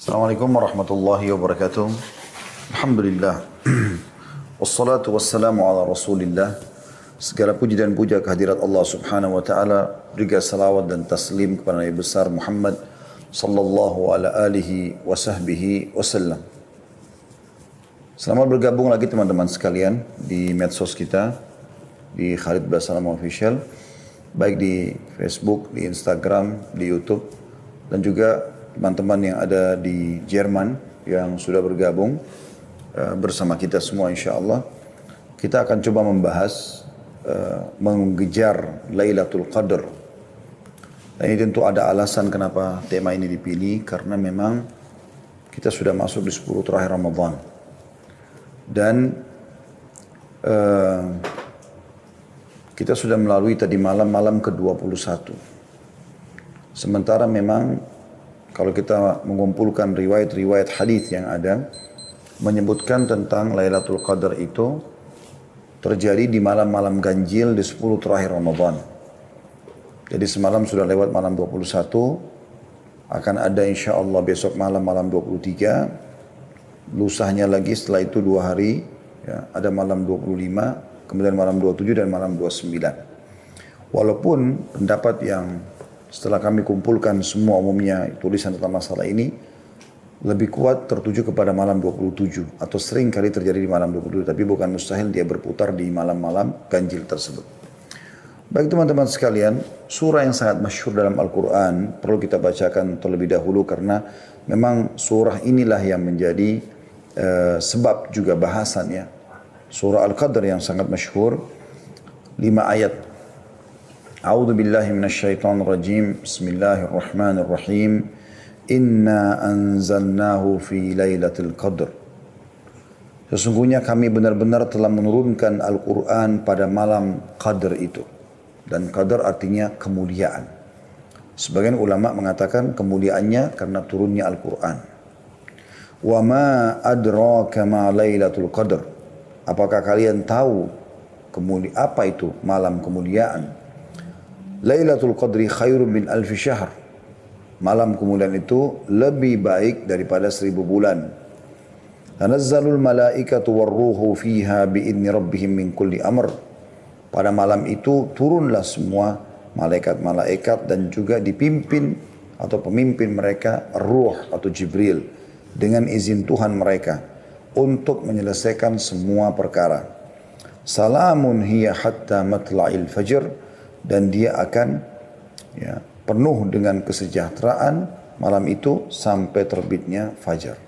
Assalamualaikum warahmatullahi wabarakatuh. Alhamdulillah. Wassalatu wassalamu ala rasulillah. Segala puji dan puja kehadirat Allah subhanahu wa ta'ala. Berikan salawat dan taslim kepada Nabi besar Muhammad sallallahu ala alihi wa sahbihi wasallam. Selamat bergabung lagi teman-teman sekalian di medsos kita, di Khalid Basalam Official, baik di Facebook, di Instagram, di YouTube, dan juga teman-teman yang ada di Jerman yang sudah bergabung bersama kita semua insyaAllah. Kita akan coba membahas mengejar Lailatul Qadar. Dan ini tentu ada alasan kenapa tema ini dipilih, karena memang kita sudah masuk di 10 terakhir Ramadan. Dan kita sudah melalui tadi malam ke-21. Sementara memang kalau kita mengumpulkan riwayat-riwayat hadis yang ada, menyebutkan tentang Lailatul Qadar itu terjadi di malam-malam ganjil di 10 terakhir Ramadan. Jadi semalam sudah lewat malam 21, akan ada insya Allah besok malam 23, lusahnya lagi setelah itu 2 hari, ya, ada malam 25, kemudian malam 27 dan malam 29. Walaupun pendapat yang setelah kami kumpulkan semua umumnya tulisan tentang masalah ini lebih kuat tertuju kepada malam 27 atau sering kali terjadi di malam 27, tapi bukan mustahil dia berputar di malam-malam ganjil tersebut. Baik teman-teman sekalian, surah yang sangat masyhur dalam Al-Quran perlu kita bacakan terlebih dahulu karena memang surah inilah yang menjadi sebab juga bahasannya. Surah Al-Qadr yang sangat masyhur, 5 ayat. A'udzu billahi minasyaitonir rajim. Bismillahirrahmanirrahim. Inna anzalnahu fi lailatul qadr. Sesungguhnya kami benar-benar telah menurunkan Al-Quran pada malam Qadr itu. Dan Qadr artinya kemuliaan. Sebagian ulama mengatakan kemuliaannya karena turunnya Al-Quran. Wa ma adraka ma lailatul qadr. Apakah kalian tahu apa itu malam kemuliaan? Lailatul Qadri khairun min alfi syahr. Malam kemuliaan itu lebih baik daripada 1000 bulan. Tanazzalul malaikatu warruhu fiha bi'idni rabbihim min kulli amr. Pada malam itu turunlah semua malaikat-malaikat dan juga dipimpin atau pemimpin mereka Ruh atau Jibril dengan izin Tuhan mereka untuk menyelesaikan semua perkara. Salamun hiya hatta matla'il fajr. Dan dia akan penuh dengan kesejahteraan malam itu sampai terbitnya fajar.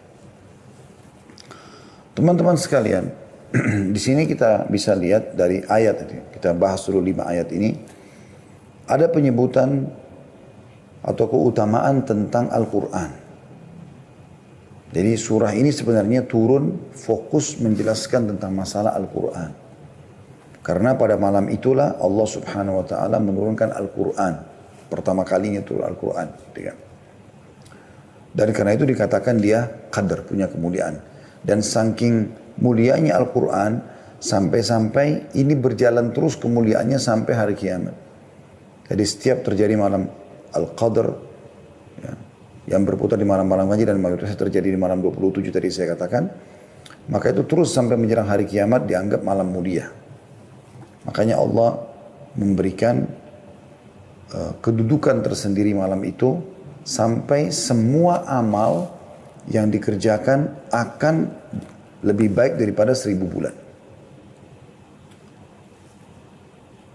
Teman-teman sekalian, di sini kita bisa lihat dari ayat ini. Kita bahas dulu 5 ayat ini. Ada penyebutan atau keutamaan tentang Al-Quran. Jadi surah ini sebenarnya turun fokus menjelaskan tentang masalah Al-Quran. Karena pada malam itulah Allah subhanahu wa ta'ala menurunkan Al-Quran. Pertama kalinya turun Al-Quran. Dan karena itu dikatakan dia qadar, punya kemuliaan. Dan saking mulianya Al-Quran, sampai-sampai ini berjalan terus kemuliaannya sampai hari kiamat. Jadi setiap terjadi malam Al-Qadr, yang berputar di malam-malam ganjil dan mayoritas terjadi di malam 27 tadi saya katakan, maka itu terus sampai menjelang hari kiamat dianggap malam mulia. Makanya Allah memberikan kedudukan tersendiri malam itu sampai semua amal yang dikerjakan akan lebih baik daripada 1000 bulan.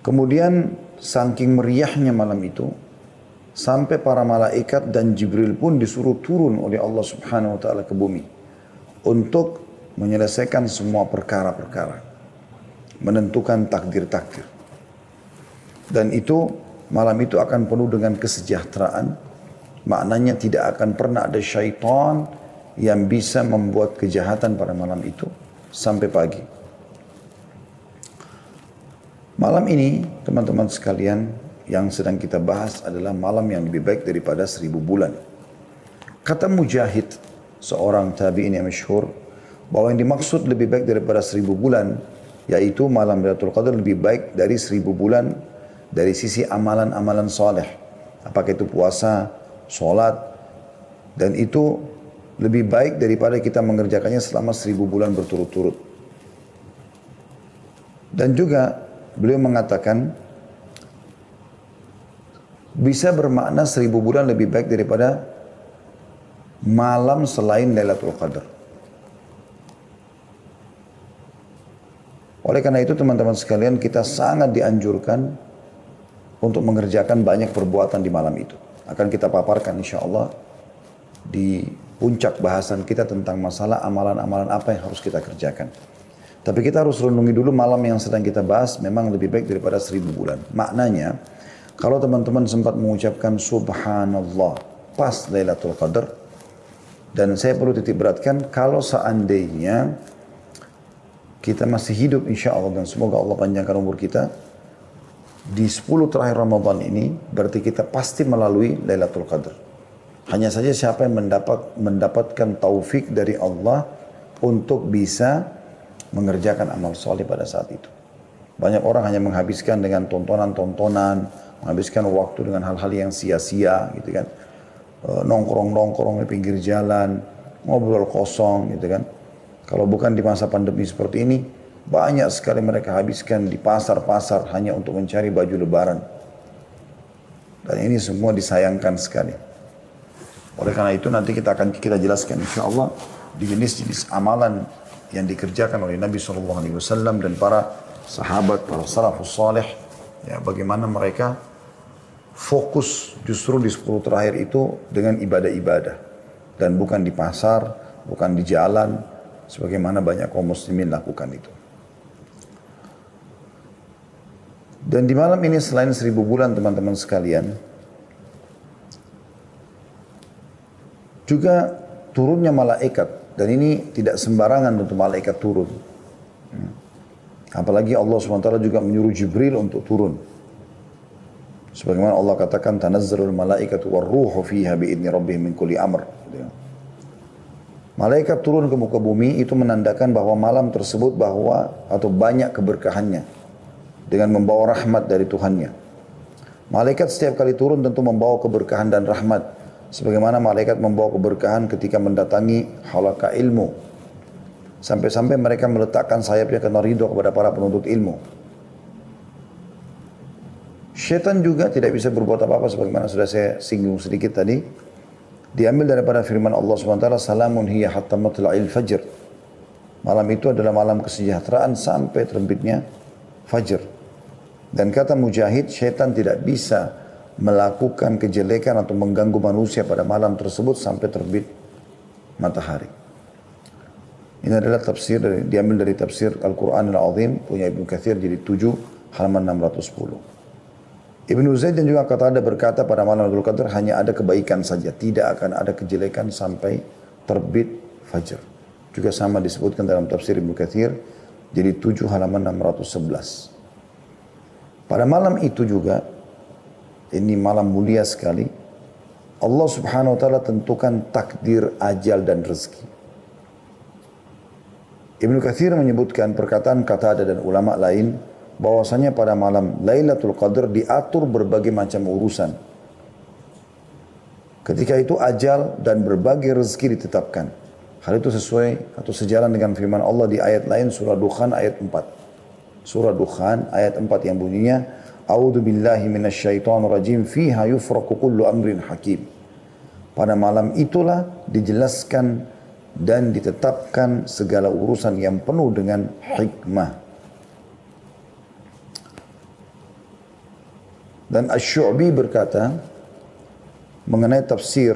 Kemudian saking meriahnya malam itu sampai para malaikat dan Jibril pun disuruh turun oleh Allah subhanahu wa ta'ala ke bumi untuk menyelesaikan semua perkara-perkara, menentukan takdir-takdir. Dan itu malam itu akan penuh dengan kesejahteraan. Maknanya tidak akan pernah ada syaitan yang bisa membuat kejahatan pada malam itu sampai pagi. Malam ini teman-teman sekalian yang sedang kita bahas adalah malam yang lebih baik daripada 1000 bulan. Kata Mujahid, seorang tabi'in yang masyhur, bahwa yang dimaksud lebih baik daripada 1000 bulan yaitu malam Lailatul Qadar lebih baik dari 1000 bulan dari sisi amalan-amalan soleh. Apakah itu puasa, sholat, dan itu lebih baik daripada kita mengerjakannya selama 1000 bulan berturut-turut. Dan juga beliau mengatakan bisa bermakna 1000 bulan lebih baik daripada malam selain Lailatul Qadar. Oleh karena itu teman-teman sekalian, kita sangat dianjurkan untuk mengerjakan banyak perbuatan di malam itu. Akan kita paparkan insya Allah di puncak bahasan kita tentang masalah amalan-amalan apa yang harus kita kerjakan. Tapi kita harus renungi dulu malam yang sedang kita bahas memang lebih baik daripada 1000 bulan. Maknanya, kalau teman-teman sempat mengucapkan Subhanallah pas Lailatul Qadar, dan saya perlu titik beratkan, kalau seandainya kita masih hidup insya Allah dan semoga Allah panjangkan umur kita, di 10 terakhir Ramadan ini berarti kita pasti melalui Lailatul Qadar. Hanya saja siapa yang mendapatkan taufik dari Allah untuk bisa mengerjakan amal soleh pada saat itu. Banyak orang hanya menghabiskan dengan tontonan-tontonan, menghabiskan waktu dengan hal-hal yang sia-sia gitu kan. Nongkrong-nongkrong di pinggir jalan, ngobrol kosong gitu kan. Kalau bukan di masa pandemi seperti ini, banyak sekali mereka habiskan di pasar-pasar hanya untuk mencari baju lebaran. Dan ini semua disayangkan sekali. Oleh karena itu nanti kita jelaskan insya Allah di jenis-jenis amalan yang dikerjakan oleh Nabi SAW dan para sahabat, para salafus salih, ya, bagaimana mereka fokus justru di 10 terakhir itu dengan ibadah-ibadah. Dan bukan di pasar, bukan di jalan, sebagaimana banyak kaum muslimin lakukan itu. Dan di malam ini selain 1000 bulan teman-teman sekalian, juga turunnya malaikat. Dan ini tidak sembarangan untuk malaikat turun. Apalagi Allah SWT juga menyuruh Jibril untuk turun. Sebagaimana Allah katakan, tanazzalul malaikatu warruhu fiha biidni rabbihim min kulli amr. Malaikat turun ke muka bumi itu menandakan bahwa malam tersebut atau banyak keberkahannya dengan membawa rahmat dari Tuhannya. Malaikat setiap kali turun tentu membawa keberkahan dan rahmat. Sebagaimana malaikat membawa keberkahan ketika mendatangi halaqah ilmu. Sampai-sampai mereka meletakkan sayapnya karena ridho kepada para penuntut ilmu. Syaitan juga tidak bisa berbuat apa-apa sebagaimana sudah saya singgung sedikit tadi. Diambil daripada firman Allah SWT, salamun hiya hatta matla'il fajr. Malam itu adalah malam kesejahteraan sampai terbitnya fajr. Dan kata Mujahid, syaitan tidak bisa melakukan kejelekan atau mengganggu manusia pada malam tersebut sampai terbit matahari. Ini adalah tafsir diambil dari tafsir Al-Quran Al-Azim punya Ibnu Katsir jadi 7 halaman 610. Ibnu Zaid dan juga Qatadah berkata pada malam Lailatul Qadar hanya ada kebaikan saja, tidak akan ada kejelekan sampai terbit fajar. Juga sama disebutkan dalam tafsir Ibnu Katsir jadi 7 halaman 611. Pada malam itu juga, ini malam mulia sekali, Allah Subhanahu wa taala tentukan takdir, ajal dan rezeki. Ibnu Katsir menyebutkan perkataan Qatadah dan ulama lain bahwasanya pada malam Lailatul Qadar diatur berbagai macam urusan. Ketika itu ajal dan berbagai rezeki ditetapkan. Hal itu sesuai atau sejalan dengan firman Allah di ayat lain surah Dukhan ayat 4. Surah Dukhan ayat 4 yang bunyinya A'udzu billahi minasyaitonir rajim fiha yufraqu kullu amrin hakim. Pada malam itulah dijelaskan dan ditetapkan segala urusan yang penuh dengan hikmah. Dan Asy-Syu'bi berkata mengenai tafsir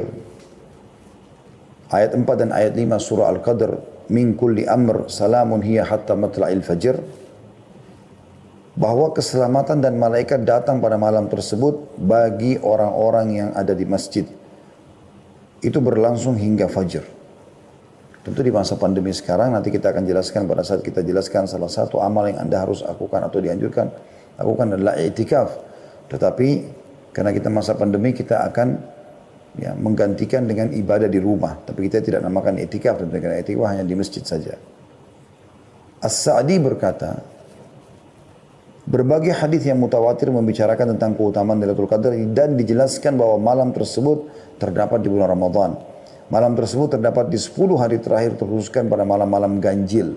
ayat 4 dan ayat 5 surah Al-Qadr, min kulli amr salamun hiya hatta matla'il fajr, bahwa keselamatan dan malaikat datang pada malam tersebut bagi orang-orang yang ada di masjid. Itu berlangsung hingga fajar. Tentu di masa pandemi sekarang nanti kita akan jelaskan pada saat kita jelaskan salah satu amal yang Anda harus lakukan atau dianjurkan lakukan adalah i'tikaf. Tetapi karena kita masa pandemi kita akan menggantikan dengan ibadah di rumah. Tapi kita tidak namakan i'tikaf, karena i'tikaf hanya di masjid saja. As-Sa'di berkata, berbagai hadis yang mutawatir membicarakan tentang keutamaan Lailatul Qadar dan dijelaskan bahwa malam tersebut terdapat di bulan Ramadan. Malam tersebut terdapat di 10 hari terakhir terkhususkan pada malam-malam ganjil.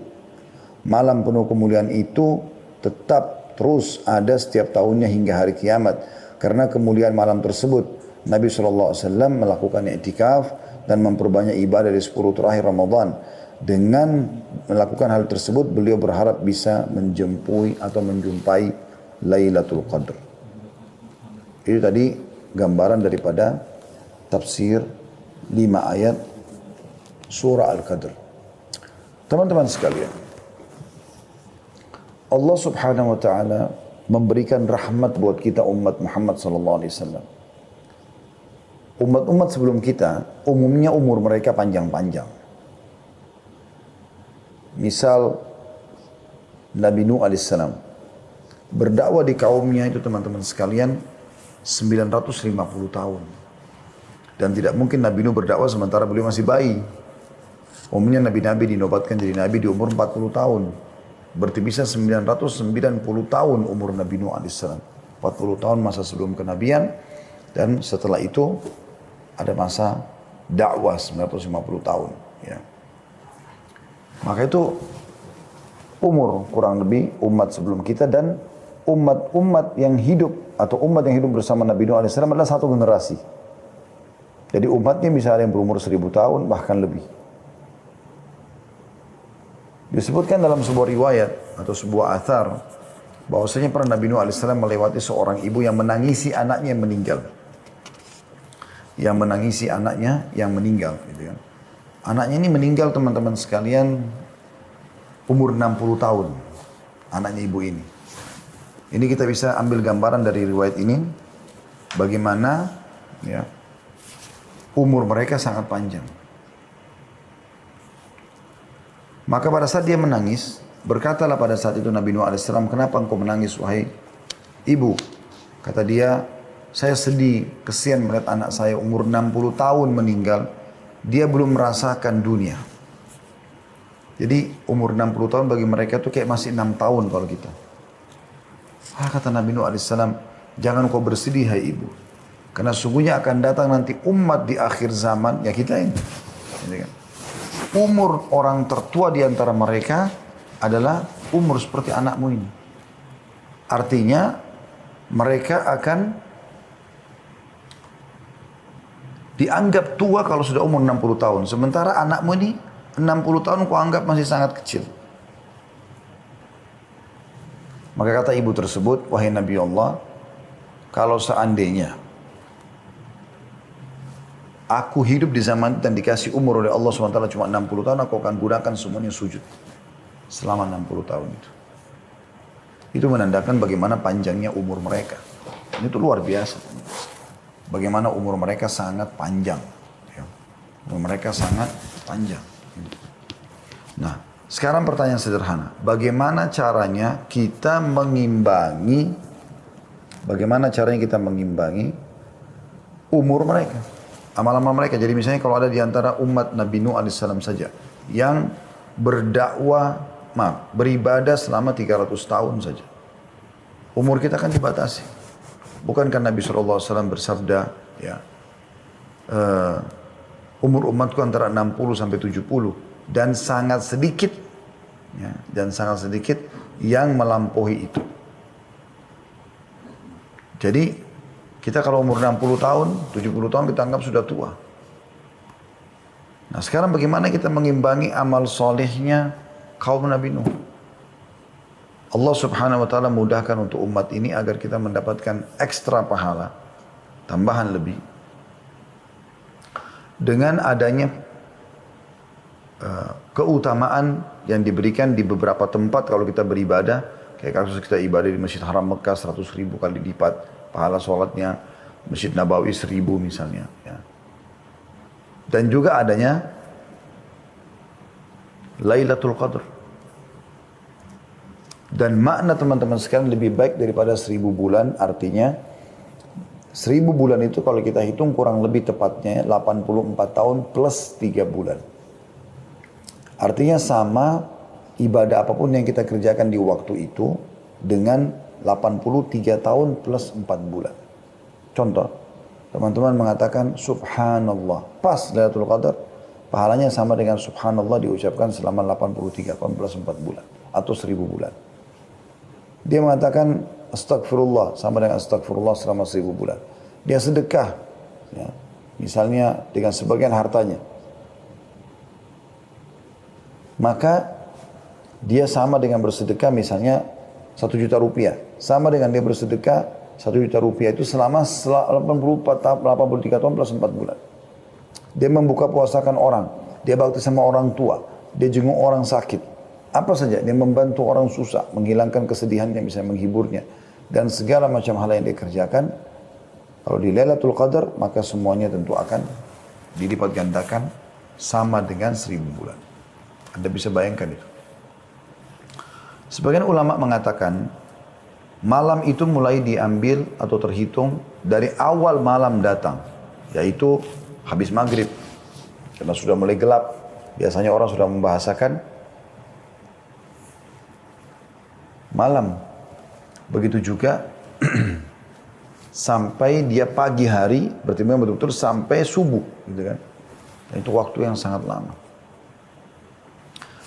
Malam penuh kemuliaan itu tetap terus ada setiap tahunnya hingga hari kiamat. Karena kemuliaan malam tersebut, Nabi SAW melakukan i'tikaf dan memperbanyak ibadah di 10 terakhir Ramadan. Dengan melakukan hal tersebut, beliau berharap bisa menjumpai Lailatul Qadr. Itu tadi gambaran daripada tafsir 5 ayat surah Al-Qadr. Teman-teman sekalian, Allah Subhanahu wa taala memberikan rahmat buat kita umat Muhammad sallallahu alaihi wasallam. Umat-umat sebelum kita umumnya umur mereka panjang-panjang. Misal Nabi Nuh alaihissalam berdakwah di kaumnya itu teman-teman sekalian 950 tahun. Dan tidak mungkin Nabi Nuh berdakwah sementara beliau masih bayi. Umumnya nabi-nabi dinobatkan jadi nabi di umur 40 tahun. Berarti bisa 990 tahun umur Nabi Nuh alaihissalam. 40 tahun masa sebelum kenabian dan setelah itu ada masa dakwah 950 tahun. Ya. Maka itu umur kurang lebih umat sebelum kita dan umat-umat yang hidup atau umat yang hidup bersama Nabi Nuh alaihissalam adalah satu generasi. Jadi umatnya bisa ada yang berumur 1000 tahun bahkan lebih. Disebutkan dalam sebuah riwayat atau sebuah athar bahwasanya pernah Nabi Nuh alaihissalam melewati seorang ibu yang menangisi anaknya yang meninggal. Yang menangisi anaknya yang meninggal. Gitu kan. Anaknya ini meninggal teman-teman sekalian umur 60 tahun. Anaknya ibu ini. Ini kita bisa ambil gambaran dari riwayat ini. Bagaimana ya, umur mereka sangat panjang. Maka pada saat dia menangis, berkatalah pada saat itu Nabi Nuh alaihissalam, kenapa engkau menangis wahai ibu? Kata dia, saya sedih, kesian melihat anak saya umur 60 tahun meninggal. Dia belum merasakan dunia. Jadi umur 60 tahun bagi mereka itu kayak masih 6 tahun kalau kita. Kata Nabi Nuh alaihissalam, jangan kau bersedih hai ibu. Karena sungguhnya akan datang nanti umat di akhir zaman, ya kita ini. Umur orang tertua di antara mereka adalah umur seperti anakmu ini. Artinya mereka akan dianggap tua kalau sudah umur 60 tahun. Sementara anakmu ini 60 tahun kau anggap masih sangat kecil. Maka kata ibu tersebut, wahai Nabi Allah, kalau seandainya aku hidup di zaman dan dikasih umur oleh Allah SWT cuma 60 tahun, aku akan gunakan semuanya sujud. Selama 60 tahun itu. Itu menandakan bagaimana panjangnya umur mereka. Itu luar biasa. Bagaimana umur mereka sangat panjang. Umur mereka sangat panjang. Nah, sekarang pertanyaan sederhana. Bagaimana caranya kita mengimbangi umur mereka? Amal-amal mereka. Jadi misalnya kalau ada di antara umat Nabi Nuh alaihissalam saja yang beribadah selama 300 tahun saja. Umur kita kan dibatasi. Bukankah Nabi SAW bersabda, ya, umur umatku antara 60 sampai 70 dan sangat sedikit yang melampaui itu. Jadi kita kalau umur 60 tahun, 70 tahun kita anggap sudah tua. Nah sekarang bagaimana kita mengimbangi amal solehnya kaum Nabi Nuh? Allah Subhanahu wa taala mudahkan untuk umat ini agar kita mendapatkan ekstra pahala, tambahan lebih. Dengan adanya keutamaan yang diberikan di beberapa tempat kalau kita beribadah, kayak kasus kita ibadah di Masjid Haram Mekah 100.000 kali lipat pahala sholatnya, Masjid Nabawi 1.000 misalnya. Ya. Dan juga adanya Lailatul Qadr. Dan makna teman-teman sekalian lebih baik daripada 1000 bulan, artinya 1000 bulan itu kalau kita hitung kurang lebih tepatnya 84 tahun plus 3 bulan. Artinya sama ibadah apapun yang kita kerjakan di waktu itu dengan 83 tahun plus 4 bulan. Contoh, Teman-teman mengatakan subhanallah. Pas Lailatul Qadar, pahalanya sama dengan subhanallah diucapkan selama 83, 4 bulan. Atau 1000 bulan. Dia mengatakan astagfirullah, sama dengan astagfirullah selama 1000 bulan. Dia sedekah, ya, misalnya dengan sebagian hartanya. Maka dia sama dengan bersedekah misalnya 1 juta rupiah. Sama dengan dia bersedekah 1 juta rupiah itu selama 83 tahun plus 4 bulan. Dia membuka puasakan orang. Dia bakti sama orang tua. Dia jenguk orang sakit. Apa saja. Dia membantu orang susah. Menghilangkan kesedihannya, bisa menghiburnya. Dan segala macam hal yang dia kerjakan. Kalau di Lailatul Qadar, maka semuanya tentu akan dilipat gandakan sama dengan 1000 bulan. Anda bisa bayangkan itu. Sebagian ulama mengatakan, malam itu mulai diambil atau terhitung dari awal malam datang. Yaitu habis maghrib. Karena sudah mulai gelap. Biasanya orang sudah membahasakan malam. Begitu juga sampai dia pagi hari, berarti memang betul-betul sampai subuh. Gitu kan. Dan itu waktu yang sangat lama.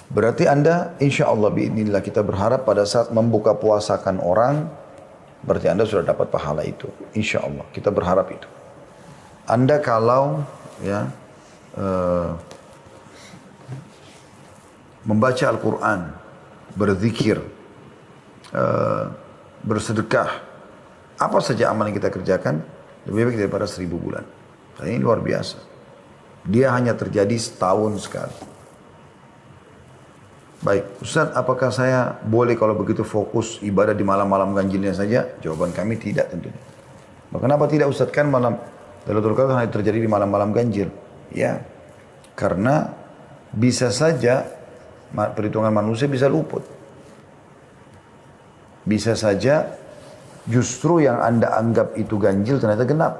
Berarti Anda, insya Allah biidznillah kita berharap pada saat membuka puasakan orang, berarti Anda sudah dapat pahala itu. Insya Allah, kita berharap itu. Anda kalau ya membaca Al-Quran, berzikir, bersedekah, apa saja amal yang kita kerjakan, lebih baik daripada 1000 bulan. Dan ini luar biasa. Dia hanya terjadi setahun sekali. Baik, Ustaz, apakah saya boleh kalau begitu fokus ibadah di malam-malam ganjilnya saja? Jawaban kami tidak tentunya. Kenapa tidak, Ustaz? Kan malam Lailatul Qadar hanya terjadi di malam-malam ganjil. Ya, karena bisa saja perhitungan manusia bisa luput. Bisa saja justru yang Anda anggap itu ganjil ternyata genap.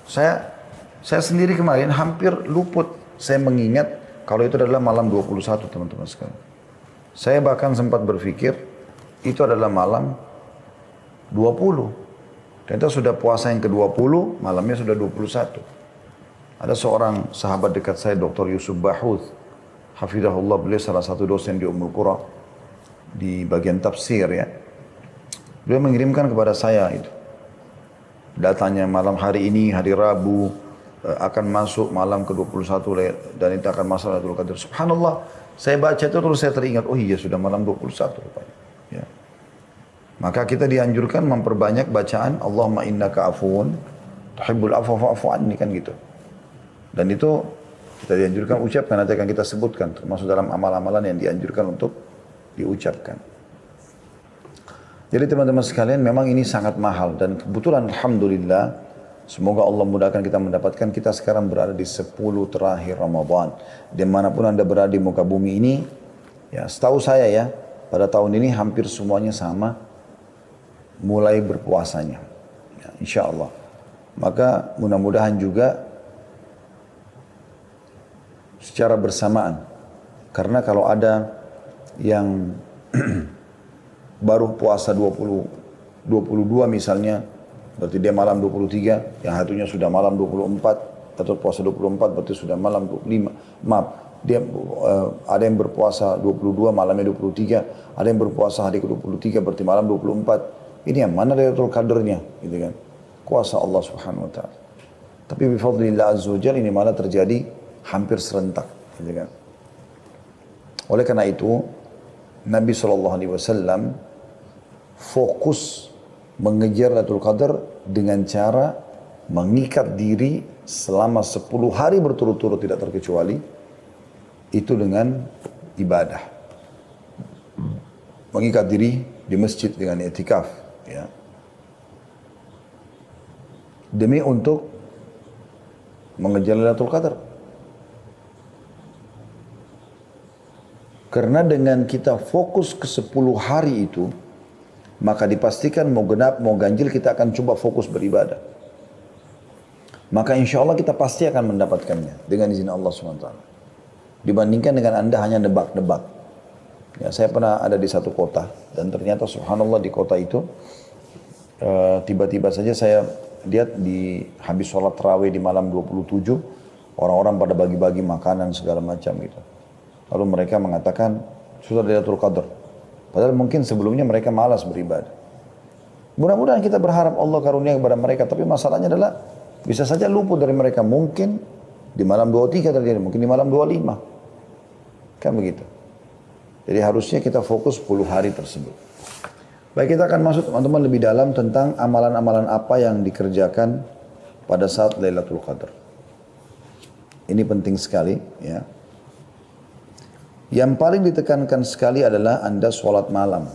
Saya sendiri kemarin hampir luput. Saya mengingat kalau itu adalah malam 21, teman-teman sekalian. Saya bahkan sempat berpikir itu adalah malam 20. Ternyata sudah puasa yang ke-20, malamnya sudah 21. Ada seorang sahabat dekat saya, Dr. Yusuf Bahuth, hafizahullah, beliau salah satu dosen di Ummul Qura di bagian tafsir ya. Beliau mengirimkan kepada saya itu. Datanya malam hari ini, hari Rabu, akan masuk malam ke-21 dan itu akan masuk Lailatul Qadar. Subhanallah. Saya baca itu terus saya teringat, oh iya sudah malam 21 rupanya. Ya. Maka kita dianjurkan memperbanyak bacaan Allahumma innaka afuun tuhibbul afwa fa'fu anni, kan gitu. Dan itu kita dianjurkan ucapkan, nanti akan kita sebutkan termasuk dalam amal-amalan yang dianjurkan untuk diucapkan. Jadi teman-teman sekalian, memang ini sangat mahal dan kebetulan alhamdulillah, semoga Allah mudahkan kita mendapatkan. Kita sekarang berada di 10 terakhir Ramadan. Dimanapun Anda berada di muka bumi ini, ya setahu saya ya, pada tahun ini hampir semuanya sama mulai berpuasanya. Ya, insya Allah. Maka mudah-mudahan juga secara bersamaan. Karena kalau ada yang baru puasa 22 misalnya, berarti dia malam 23, yang satunya sudah malam 24, atau puasa 24 berarti sudah malam 25. Maaf, dia ada yang berpuasa 22, malamnya 23, ada yang berpuasa hari ke-23 berarti malam 24. Ini yang mana Lailatul Qadarnya, gitu kan? Kuasa Allah Subhanahu wa taala. Tapi bi fadlillah azza wajalla ini malah terjadi hampir serentak, gitu kan? Oleh karena itu, Nabi SAW fokus mengejar Lailatul Qadar dengan cara mengikat diri selama 10 hari berturut-turut tidak terkecuali, itu dengan ibadah. Mengikat diri di masjid dengan i'tikaf, ya. Demi untuk mengejar Lailatul Qadar. Karena dengan kita fokus ke 10 hari itu, maka dipastikan mau genap, mau ganjil, kita akan coba fokus beribadah. Maka insya Allah kita pasti akan mendapatkannya dengan izin Allah SWT. Dibandingkan dengan Anda hanya nebak-nebak. Ya, saya pernah ada di satu kota dan ternyata subhanallah di kota itu tiba-tiba saja saya lihat di habis sholat tarawih di malam 27, orang-orang pada bagi-bagi makanan segala macam gitu. Lalu mereka mengatakan, sudah Lailatul Qadar. Padahal mungkin sebelumnya mereka malas beribadah. Mudah-mudahan kita berharap Allah karunia kepada mereka, tapi masalahnya adalah bisa saja luput dari mereka. Mungkin di malam 23 terjadi, mungkin di malam 25. Kan begitu. Jadi harusnya kita fokus 10 hari tersebut. Baik, kita akan masuk teman-teman lebih dalam tentang amalan-amalan apa yang dikerjakan pada saat Lailatul Qadar. Ini penting sekali ya. Yang paling ditekankan sekali adalah Anda sholat malam.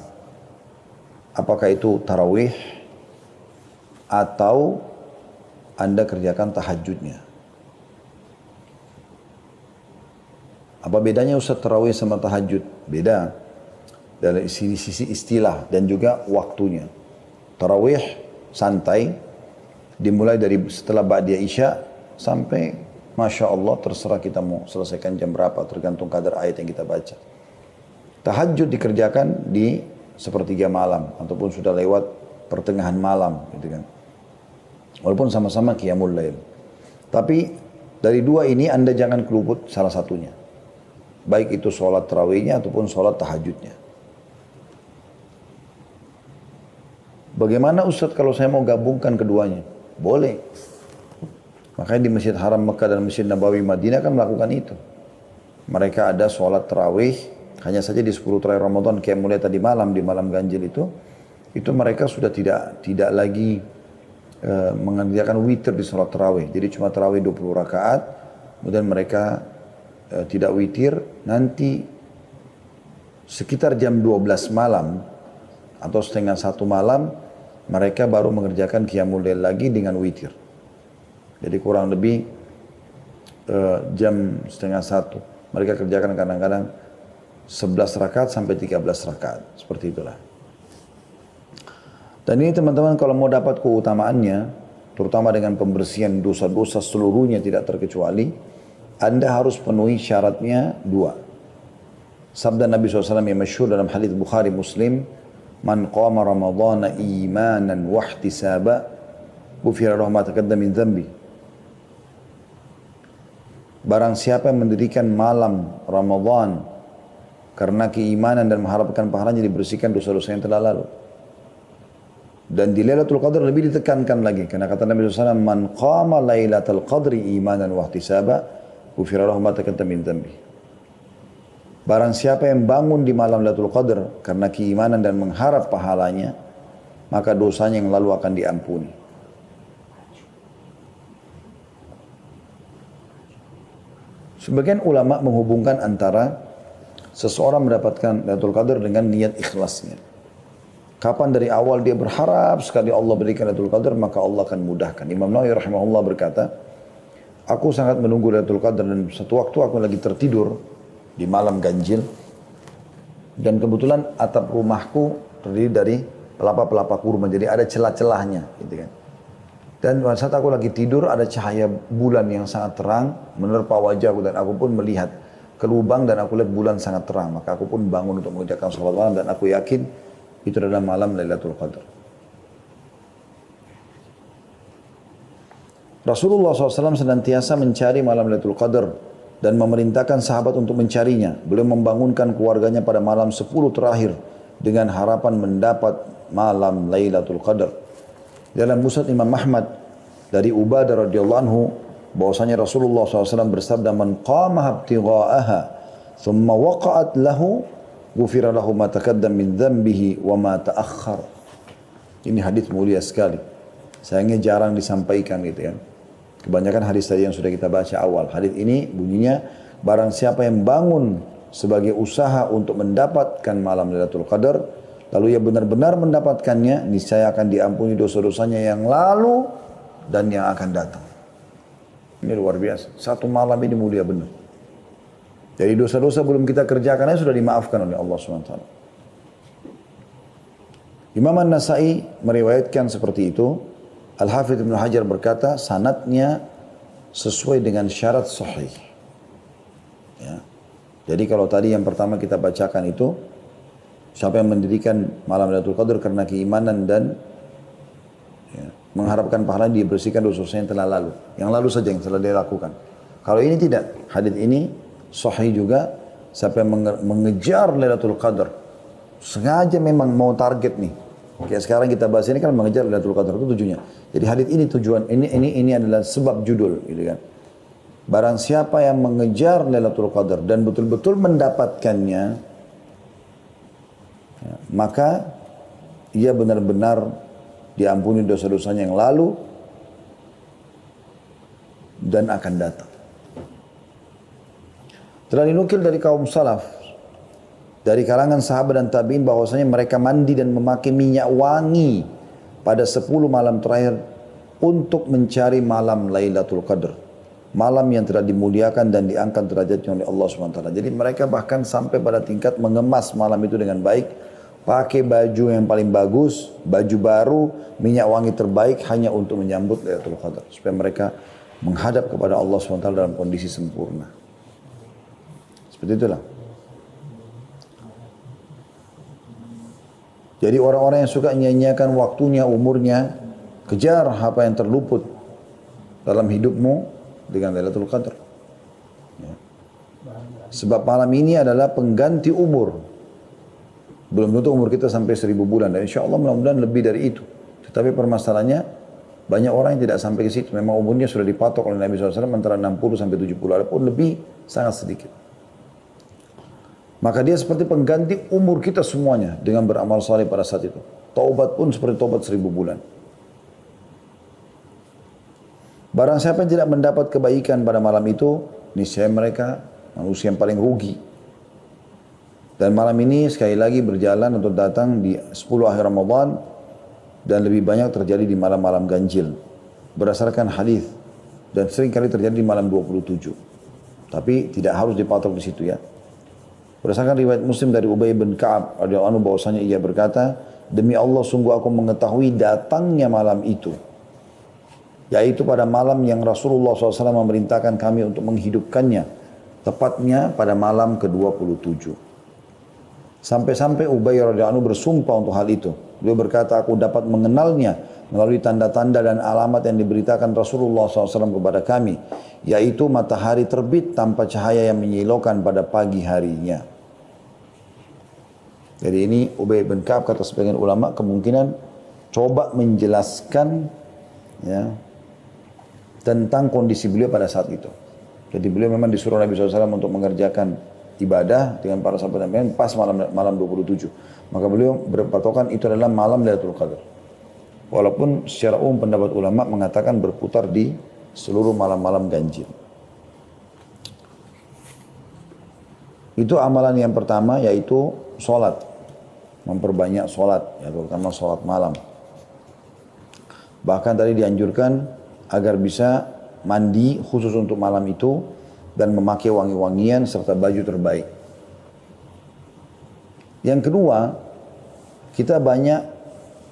Apakah itu tarawih atau Anda kerjakan tahajudnya. Apa bedanya Ustaz tarawih sama tahajud? Beda. Dari sisi istilah dan juga waktunya. Tarawih santai, dimulai dari setelah Ba'diyah Isya sampai Masya Allah terserah kita mau selesaikan jam berapa, tergantung kadar ayat yang kita baca. Tahajud dikerjakan di sepertiga malam, ataupun sudah lewat pertengahan malam, gitu kan. Walaupun sama-sama qiyamul lail. Tapi dari dua ini Anda jangan keluput salah satunya. Baik itu sholat tarawihnya ataupun sholat tahajudnya. Bagaimana Ustaz kalau saya mau gabungkan keduanya? Boleh. Makanya di Masjid Haram Mekah dan Masjid Nabawi Madinah kan melakukan itu. Mereka ada sholat tarawih, hanya saja di 10 terakhir Ramadan, kayak mulai tadi malam, di malam ganjil itu mereka sudah tidak lagi mengerjakan witir di sholat tarawih. Jadi cuma tarawih 20 rakaat, kemudian mereka tidak witir, nanti sekitar jam 12 malam, atau setengah 1 malam, mereka baru mengerjakan qiyamul lail lagi dengan witir. Jadi kurang lebih jam setengah 1. Mereka kerjakan kadang-kadang 11 rakaat sampai 13 rakaat. Seperti itulah. Dan ini teman-teman kalau mau dapat keutamaannya, terutama dengan pembersihan dosa-dosa seluruhnya tidak terkecuali, Anda harus penuhi syaratnya 2. Sabda Nabi SAW yang masyhur dalam hadits Bukhari Muslim, Man qama Ramadhana imanan wahtisaba, ghufira lahu ma taqaddama min dhanbi. Barang siapa yang mendirikan malam Ramadan karena keimanan dan mengharapkan pahalanya, dibersihkan dosa-dosa yang telah lalu. Dan di Lailatul Qadar lebih ditekankan lagi, karena kata Nabi SAW, Man qama Lailatul Qadri imanan wahtisaba, ghufira lahu ma taqaddama min dhanbi. Barang siapa yang bangun di malam Lailatul Qadar karena keimanan dan mengharap pahalanya, maka dosanya yang lalu akan diampuni. Sebagian ulama menghubungkan antara seseorang mendapatkan Lailatul Qadar dengan niat ikhlasnya. Kapan dari awal dia berharap sekali Allah berikan Lailatul Qadar, maka Allah akan mudahkan. Imam Nawawi rahimahullah berkata, aku sangat menunggu Lailatul Qadar, dan satu waktu aku lagi tertidur di malam ganjil, dan kebetulan atap rumahku terdiri dari pelapa-pelapa kurma, jadi ada celah-celahnya, gitu kan. Dan pada saat aku lagi tidur, ada cahaya bulan yang sangat terang menerpa wajahku, dan aku pun melihat ke lubang dan aku lihat bulan sangat terang. Maka aku pun bangun untuk mengerjakan sholat malam, dan aku yakin itu adalah malam Lailatul Qadar. Rasulullah SAW senantiasa mencari malam Lailatul Qadar dan memerintahkan sahabat untuk mencarinya. Beliau membangunkan keluarganya pada malam 10 terakhir dengan harapan mendapat malam Lailatul Qadar. Dalam Musnad Imam Ahmad dari Ubadah radhiyallahu anhu, bahwasanya Rasulullah SAW bersabda, Man qama ibtigha'aha thumma waqa'at lahu ghufira lahu ma taqaddama min dhanbihi wa ma ta'akhkhar. Ini hadis mulia sekali. Sayangnya jarang disampaikan gitu ya. Kebanyakan hadis tadi yang sudah kita baca awal. Hadis ini bunyinya, barang siapa yang bangun sebagai usaha untuk mendapatkan malam Lailatul Qadar, lalu ia benar-benar mendapatkannya, niscaya akan diampuni dosa-dosanya yang lalu dan yang akan datang. Ini luar biasa. Satu malam ini mulia benar. Jadi dosa-dosa belum kita kerjakan sudah dimaafkan oleh Allah SWT. Imam An-Nasai meriwayatkan seperti itu. Al-Hafidh Ibn Hajar berkata, sanadnya sesuai dengan syarat sahih. Ya. Jadi kalau tadi yang pertama kita bacakan itu, siapa yang mendirikan malam Lailatul Qadar karena keimanan dan mengharapkan pahala dia bersihkan dosa-dosa yang telah lalu. Yang lalu saja yang telah dia lakukan. Kalau ini tidak, hadis ini sahih juga, siapa yang mengejar Lailatul Qadar, sengaja memang mau target nih. Kayak sekarang kita bahas ini kan mengejar Lailatul Qadar, itu tujuannya. Jadi hadis ini tujuan, ini adalah sebab judul, gitu kan. Barang siapa yang mengejar Lailatul Qadar dan betul-betul mendapatkannya, ya, maka ia benar-benar diampuni dosa-dosanya yang lalu dan akan datang. Telah dinukil dari kaum salaf, dari kalangan sahabat dan tabi'in bahwasanya mereka mandi dan memakai minyak wangi pada 10 malam terakhir untuk mencari malam Lailatul Qadar. Malam yang telah dimuliakan dan diangkat derajatnya oleh Allah SWT. Jadi mereka bahkan sampai pada tingkat mengemas malam itu dengan baik. Pakai baju yang paling bagus, baju baru, minyak wangi terbaik hanya untuk menyambut Lailatul Qadar. Supaya mereka menghadap kepada Allah SWT dalam kondisi sempurna. Seperti itulah. Jadi orang-orang yang suka nyanyiakan waktunya, umurnya, kejar apa yang terluput dalam hidupmu dengan Lailatul Qadar. Ya. Sebab malam ini adalah pengganti umur. Belum tentu umur kita sampai 1000 bulan. Dan insya Allah mudah-mudahan lebih dari itu. Tetapi permasalahannya, banyak orang yang tidak sampai ke situ. Memang umurnya sudah dipatok oleh Nabi SAW antara 60 sampai 70. Walaupun lebih, sangat sedikit. Maka dia seperti pengganti umur kita semuanya dengan beramal saleh pada saat itu. Taubat pun seperti taubat 1000 bulan. Barang siapa yang tidak mendapat kebaikan pada malam itu, niscaya mereka manusia yang paling rugi. Dan malam ini sekali lagi berjalan untuk datang di 10 akhir Ramadan dan lebih banyak terjadi di malam-malam ganjil. Berdasarkan hadis dan sering kali terjadi di malam 27. Tapi tidak harus dipatok di situ ya. Berdasarkan riwayat Muslim dari Ubay bin Ka'ab radhiyallahu anhu bahwasanya ia berkata, demi Allah sungguh aku mengetahui datangnya malam itu. Yaitu pada malam yang Rasulullah SAW memerintahkan kami untuk menghidupkannya. Tepatnya pada malam ke-27. Sampai-sampai Ubay radhiyallahu anhu bersumpah untuk hal itu. Beliau berkata, aku dapat mengenalnya melalui tanda-tanda dan alamat yang diberitakan Rasulullah SAW kepada kami. Yaitu matahari terbit tanpa cahaya yang menyilaukan pada pagi harinya. Jadi ini Ubay bin Ka'ab kata sebagian ulama kemungkinan coba menjelaskan ya, tentang kondisi beliau pada saat itu. Jadi beliau memang disuruh Nabi SAW untuk mengerjakan ibadah dengan para sahabat dan pas malam 27. Maka beliau berpatokan itu adalah malam Lailatul Qadar. Walaupun secara umum pendapat ulama mengatakan berputar di seluruh malam-malam ganjil. Itu amalan yang pertama yaitu sholat. Memperbanyak sholat, ya, terutama sholat malam. Bahkan tadi dianjurkan agar bisa mandi khusus untuk malam itu dan memakai wangi-wangian serta baju terbaik. Yang kedua, kita banyak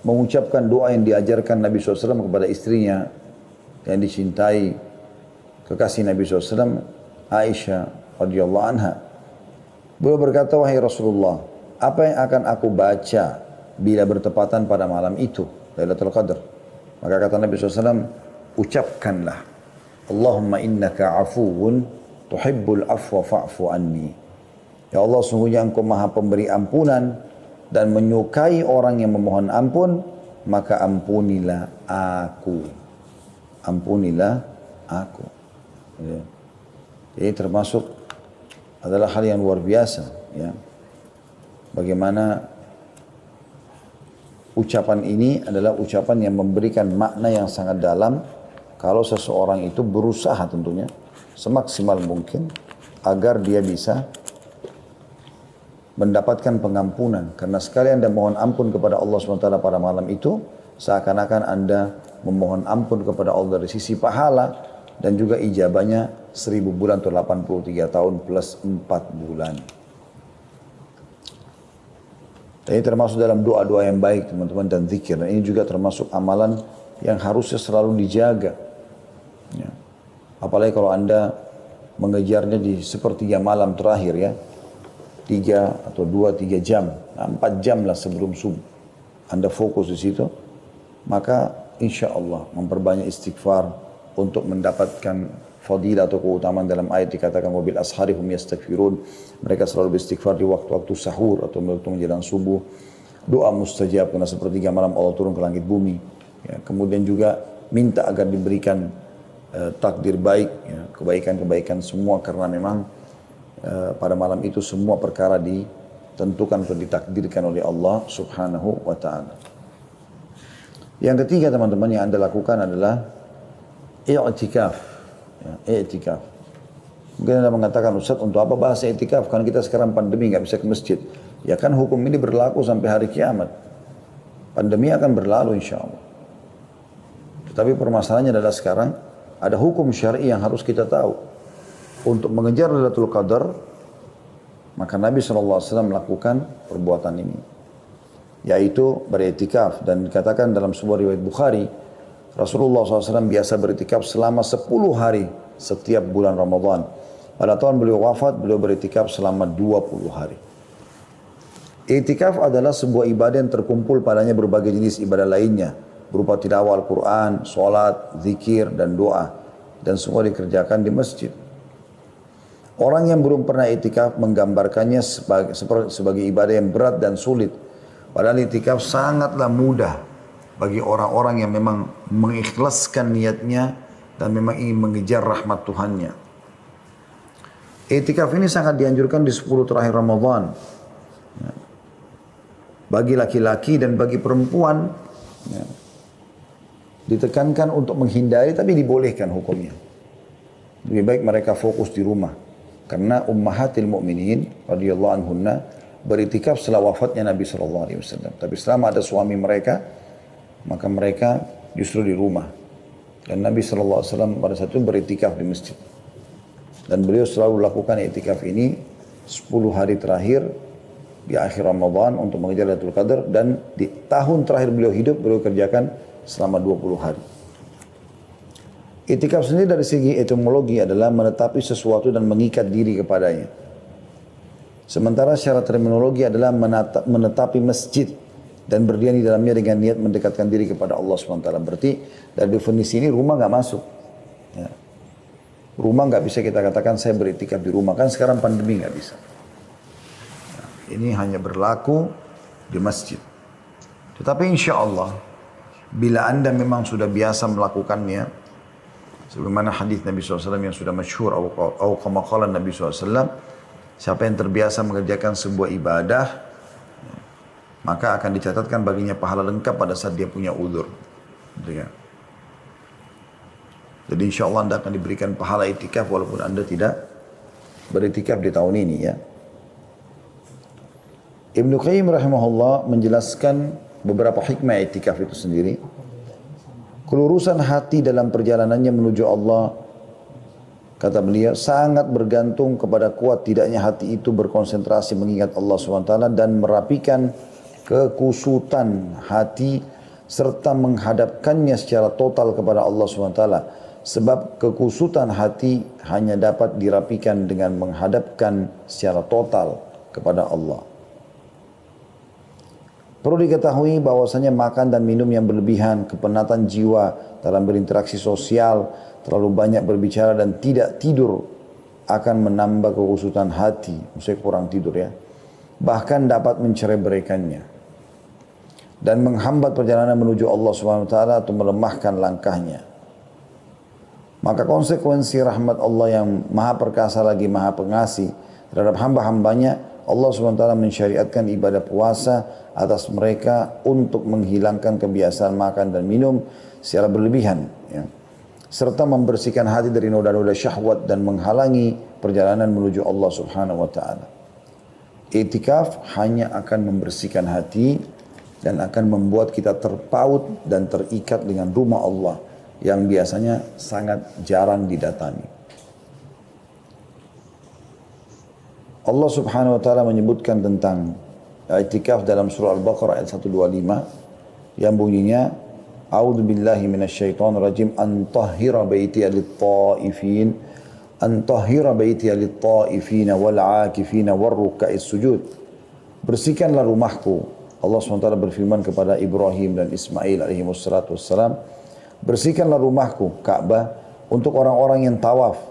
mengucapkan doa yang diajarkan Nabi SAW kepada istrinya yang dicintai kekasih Nabi SAW, Aisyah radhiyallahu anha. Beliau berkata, wahai Rasulullah, apa yang akan aku baca bila bertepatan pada malam itu, Lailatul Qadar? Maka kata Nabi SAW, ucapkanlah, Allahumma innaka afuun tuhibbul afwa fa'fu anni. Ya Allah, sungguhnya Engkau maha pemberi ampunan dan menyukai orang yang memohon ampun, maka ampunilah aku. Ampunilah aku. Ya. Jadi termasuk adalah hal yang luar biasa. Ya. Bagaimana ucapan ini adalah ucapan yang memberikan makna yang sangat dalam kalau seseorang itu berusaha tentunya semaksimal mungkin agar dia bisa mendapatkan pengampunan. Karena sekali Anda mohon ampun kepada Allah SWT pada malam itu, seakan-akan Anda memohon ampun kepada Allah dari sisi pahala dan juga ijabahnya 1000 bulan atau 83 tahun plus 4 bulan. Ini termasuk dalam doa-doa yang baik teman-teman dan zikir. Dan ini juga termasuk amalan yang harusnya selalu dijaga. Ya. Apalagi kalau Anda mengejarnya di sepertiga malam terakhir ya. 3 atau 2-3 jam. 4 jam lah sebelum subuh. Anda fokus di situ. Maka insya Allah memperbanyak istighfar untuk mendapatkan fadilah atau keutamaan dalam ayat dikatakan wabil ashari hum yastaghfirun. Mereka selalu beristighfar di waktu-waktu sahur atau waktu menjelang subuh. Doa mustajab karena sepertiga malam Allah turun ke langit bumi. Ya, kemudian juga minta agar diberikan takdir baik, ya, kebaikan-kebaikan semua karena memang pada malam itu semua perkara ditentukan atau ditakdirkan oleh Allah Subhanahu wa taala. Yang ketiga teman-teman yang Anda lakukan adalah i'tikaf. Ya, i'tikaf. Mungkin Anda mengatakan, Ustaz, untuk apa bahas i'tikaf? Kan kita sekarang pandemi nggak bisa ke masjid. Ya kan hukum ini berlaku sampai hari kiamat. Pandemi akan berlalu insya Allah. Tetapi permasalahannya adalah sekarang ada hukum syar'i yang harus kita tahu. Untuk mengejar Lailatul Qadar, maka Nabi SAW melakukan perbuatan ini. Yaitu beriktikaf. Dan dikatakan dalam sebuah riwayat Bukhari, Rasulullah SAW biasa beriktikaf selama 10 hari setiap bulan Ramadan. Pada tahun beliau wafat, beliau beriktikaf selama 20 hari. Iktikaf adalah sebuah ibadah yang terkumpul padanya berbagai jenis ibadah lainnya. Berupa tilawah Al-Quran, sholat, zikir, dan doa. Dan semua dikerjakan di masjid. Orang yang belum pernah iktikaf menggambarkannya sebagai ibadah yang berat dan sulit. Padahal iktikaf sangatlah mudah bagi orang-orang yang memang mengikhlaskan niatnya dan memang ingin mengejar rahmat Tuhannya. Iktikaf ini sangat dianjurkan di 10 terakhir Ramadan. Bagi laki-laki dan bagi perempuan ditekankan untuk menghindari, tapi dibolehkan hukumnya. Lebih baik mereka fokus di rumah. Karena ummahatil mu'minin radhiyallahu anhunna beriktikaf setelah wafatnya Nabi SAW. Tapi selama ada suami mereka, maka mereka justru di rumah. Dan Nabi SAW pada saat itu beriktikaf di masjid. Dan beliau selalu lakukan iktikaf ini 10 hari terakhir di akhir Ramadan untuk mengejar Lailatul Qadar, dan di tahun terakhir beliau hidup beliau kerjakan selama 20 hari. Iktikaf sendiri dari segi etimologi adalah menetapi sesuatu dan mengikat diri kepadanya. Sementara secara terminologi adalah menetapi masjid dan berdiri di dalamnya dengan niat mendekatkan diri kepada Allah SWT. Berarti dari definisi ini rumah nggak masuk. Ya. Rumah nggak bisa kita katakan saya beriktikaf di rumah, kan sekarang pandemi nggak bisa. Ini hanya berlaku di masjid. Tetapi insya Allah, bila Anda memang sudah biasa melakukannya, sebagaimana hadis Nabi SAW yang sudah masyhur, atau kama qala Nabi SAW, siapa yang terbiasa mengerjakan sebuah ibadah, maka akan dicatatkan baginya pahala lengkap pada saat dia punya uzur. Jadi insya Allah Anda akan diberikan pahala iktikaf walaupun Anda tidak beriktikaf di tahun ini ya. Ibnu Qayyim rahimahullah menjelaskan beberapa hikmah iktikaf itu sendiri. Kelurusan hati dalam perjalanannya menuju Allah, kata beliau, sangat bergantung kepada kuat tidaknya hati itu berkonsentrasi mengingat Allah SWT dan merapikan kekusutan hati serta menghadapkannya secara total kepada Allah SWT. Sebab kekusutan hati hanya dapat dirapikan dengan menghadapkan secara total kepada Allah. Perlu diketahui bahwasanya makan dan minum yang berlebihan, kepenatan jiwa dalam berinteraksi sosial, terlalu banyak berbicara dan tidak tidur akan menambah kekusutan hati, maksudnya kurang tidur ya. Bahkan dapat mencerai-beraikannya dan menghambat perjalanan menuju Allah SWT atau melemahkan langkahnya. Maka konsekuensi rahmat Allah yang maha perkasa lagi maha pengasih terhadap hamba-hambanya, Allah SWT mensyariatkan ibadah puasa atas mereka untuk menghilangkan kebiasaan makan dan minum secara berlebihan, ya. Serta membersihkan hati dari noda-noda syahwat dan menghalangi perjalanan menuju Allah Subhanahu wa taala. Iktikaf hanya akan membersihkan hati dan akan membuat kita terpaut dan terikat dengan rumah Allah yang biasanya sangat jarang didatangi. Allah Subhanahu wa taala menyebutkan tentang i'tikaf dalam surah Al-Baqarah ayat 125 yang bunyinya A'udzu billahi minasyaitonir rajim an tahhira baitiya lit-ta'ifin an tahhira baitiya lit-ta'ifin wal 'akifin war ruk'is sujud. Bersihkanlah rumahku Allah SWT berfirman kepada Ibrahim dan Ismail alaihi wassalam, bersihkanlah rumahku, Ka'bah, untuk orang-orang yang tawaf,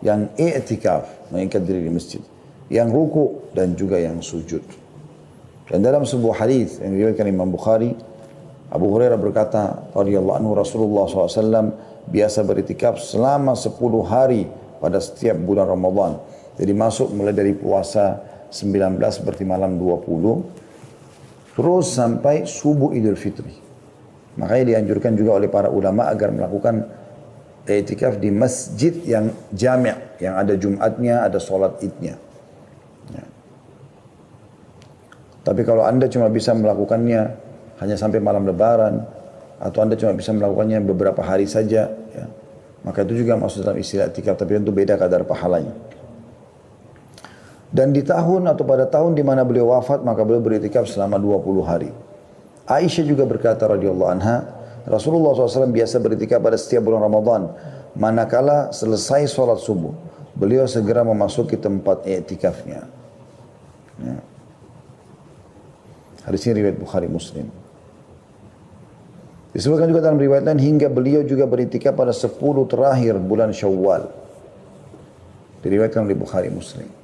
yang i'tikaf, mengikat diri di masjid, yang ruku dan juga yang sujud. Dan dalam sebuah hadis yang diriwayatkan Imam Bukhari, Abu Hurairah berkata, radhiyallahu anhu, Rasulullah SAW biasa beritikaf selama 10 hari pada setiap bulan Ramadan. Jadi masuk mulai dari puasa 19 berarti malam 20, terus sampai subuh Idul Fitri. Makanya dianjurkan juga oleh para ulama agar melakukan i'tikaf di masjid yang jami', yang ada Jumatnya, ada sholat idnya. Ya. Tapi kalau anda cuma bisa melakukannya hanya sampai malam lebaran, atau anda cuma bisa melakukannya beberapa hari saja, ya, maka itu juga masuk dalam istilah i'tikaf, tapi tentu beda kadar pahalanya. Dan di tahun atau pada tahun di mana beliau wafat, maka beliau beritikaf selama 20 hari. Aisyah juga berkata radhiyallahu anha, Rasulullah SAW biasa beritikaf pada setiap bulan Ramadan. Manakala selesai sholat subuh, beliau segera memasuki tempat i'tikafnya. Ya. Hadis ini riwayat Bukhari Muslim. Disebutkan juga dalam riwayat lain hingga beliau juga beritikaf pada 10 terakhir bulan Syawal. Diriwayatkan oleh Bukhari Muslim.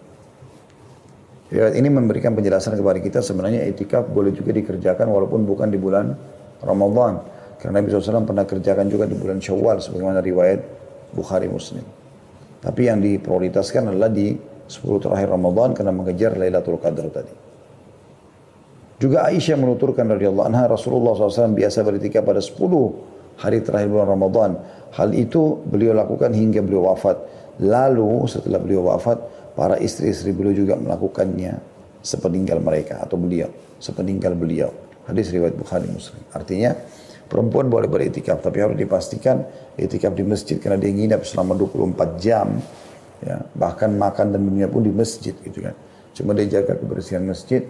Riwayat ini memberikan penjelasan kepada kita sebenarnya i'tikaf boleh juga dikerjakan walaupun bukan di bulan Ramadan. Karena Nabi SAW pernah kerjakan juga di bulan Syawal sebagaimana riwayat Bukhari Muslim. Tapi yang diprioritaskan adalah di 10 terakhir Ramadan karena mengejar Lailatul Qadar tadi. Juga Aisyah menuturkan radhiyallahu anha, Rasulullah SAW biasa beritikaf pada 10 hari terakhir bulan Ramadan. Hal itu beliau lakukan hingga beliau wafat. Lalu setelah beliau wafat, para istri-istri beliau juga melakukannya sepeninggal mereka atau beliau, sepeninggal beliau. Hadis riwayat Bukhari Muslim. Artinya perempuan boleh beriktikaf, tapi harus dipastikan iktikaf di masjid karena dia nginap selama 24 jam. Ya, bahkan makan dan minumnya pun di masjid gitu kan. Cuma dia jaga kebersihan masjid.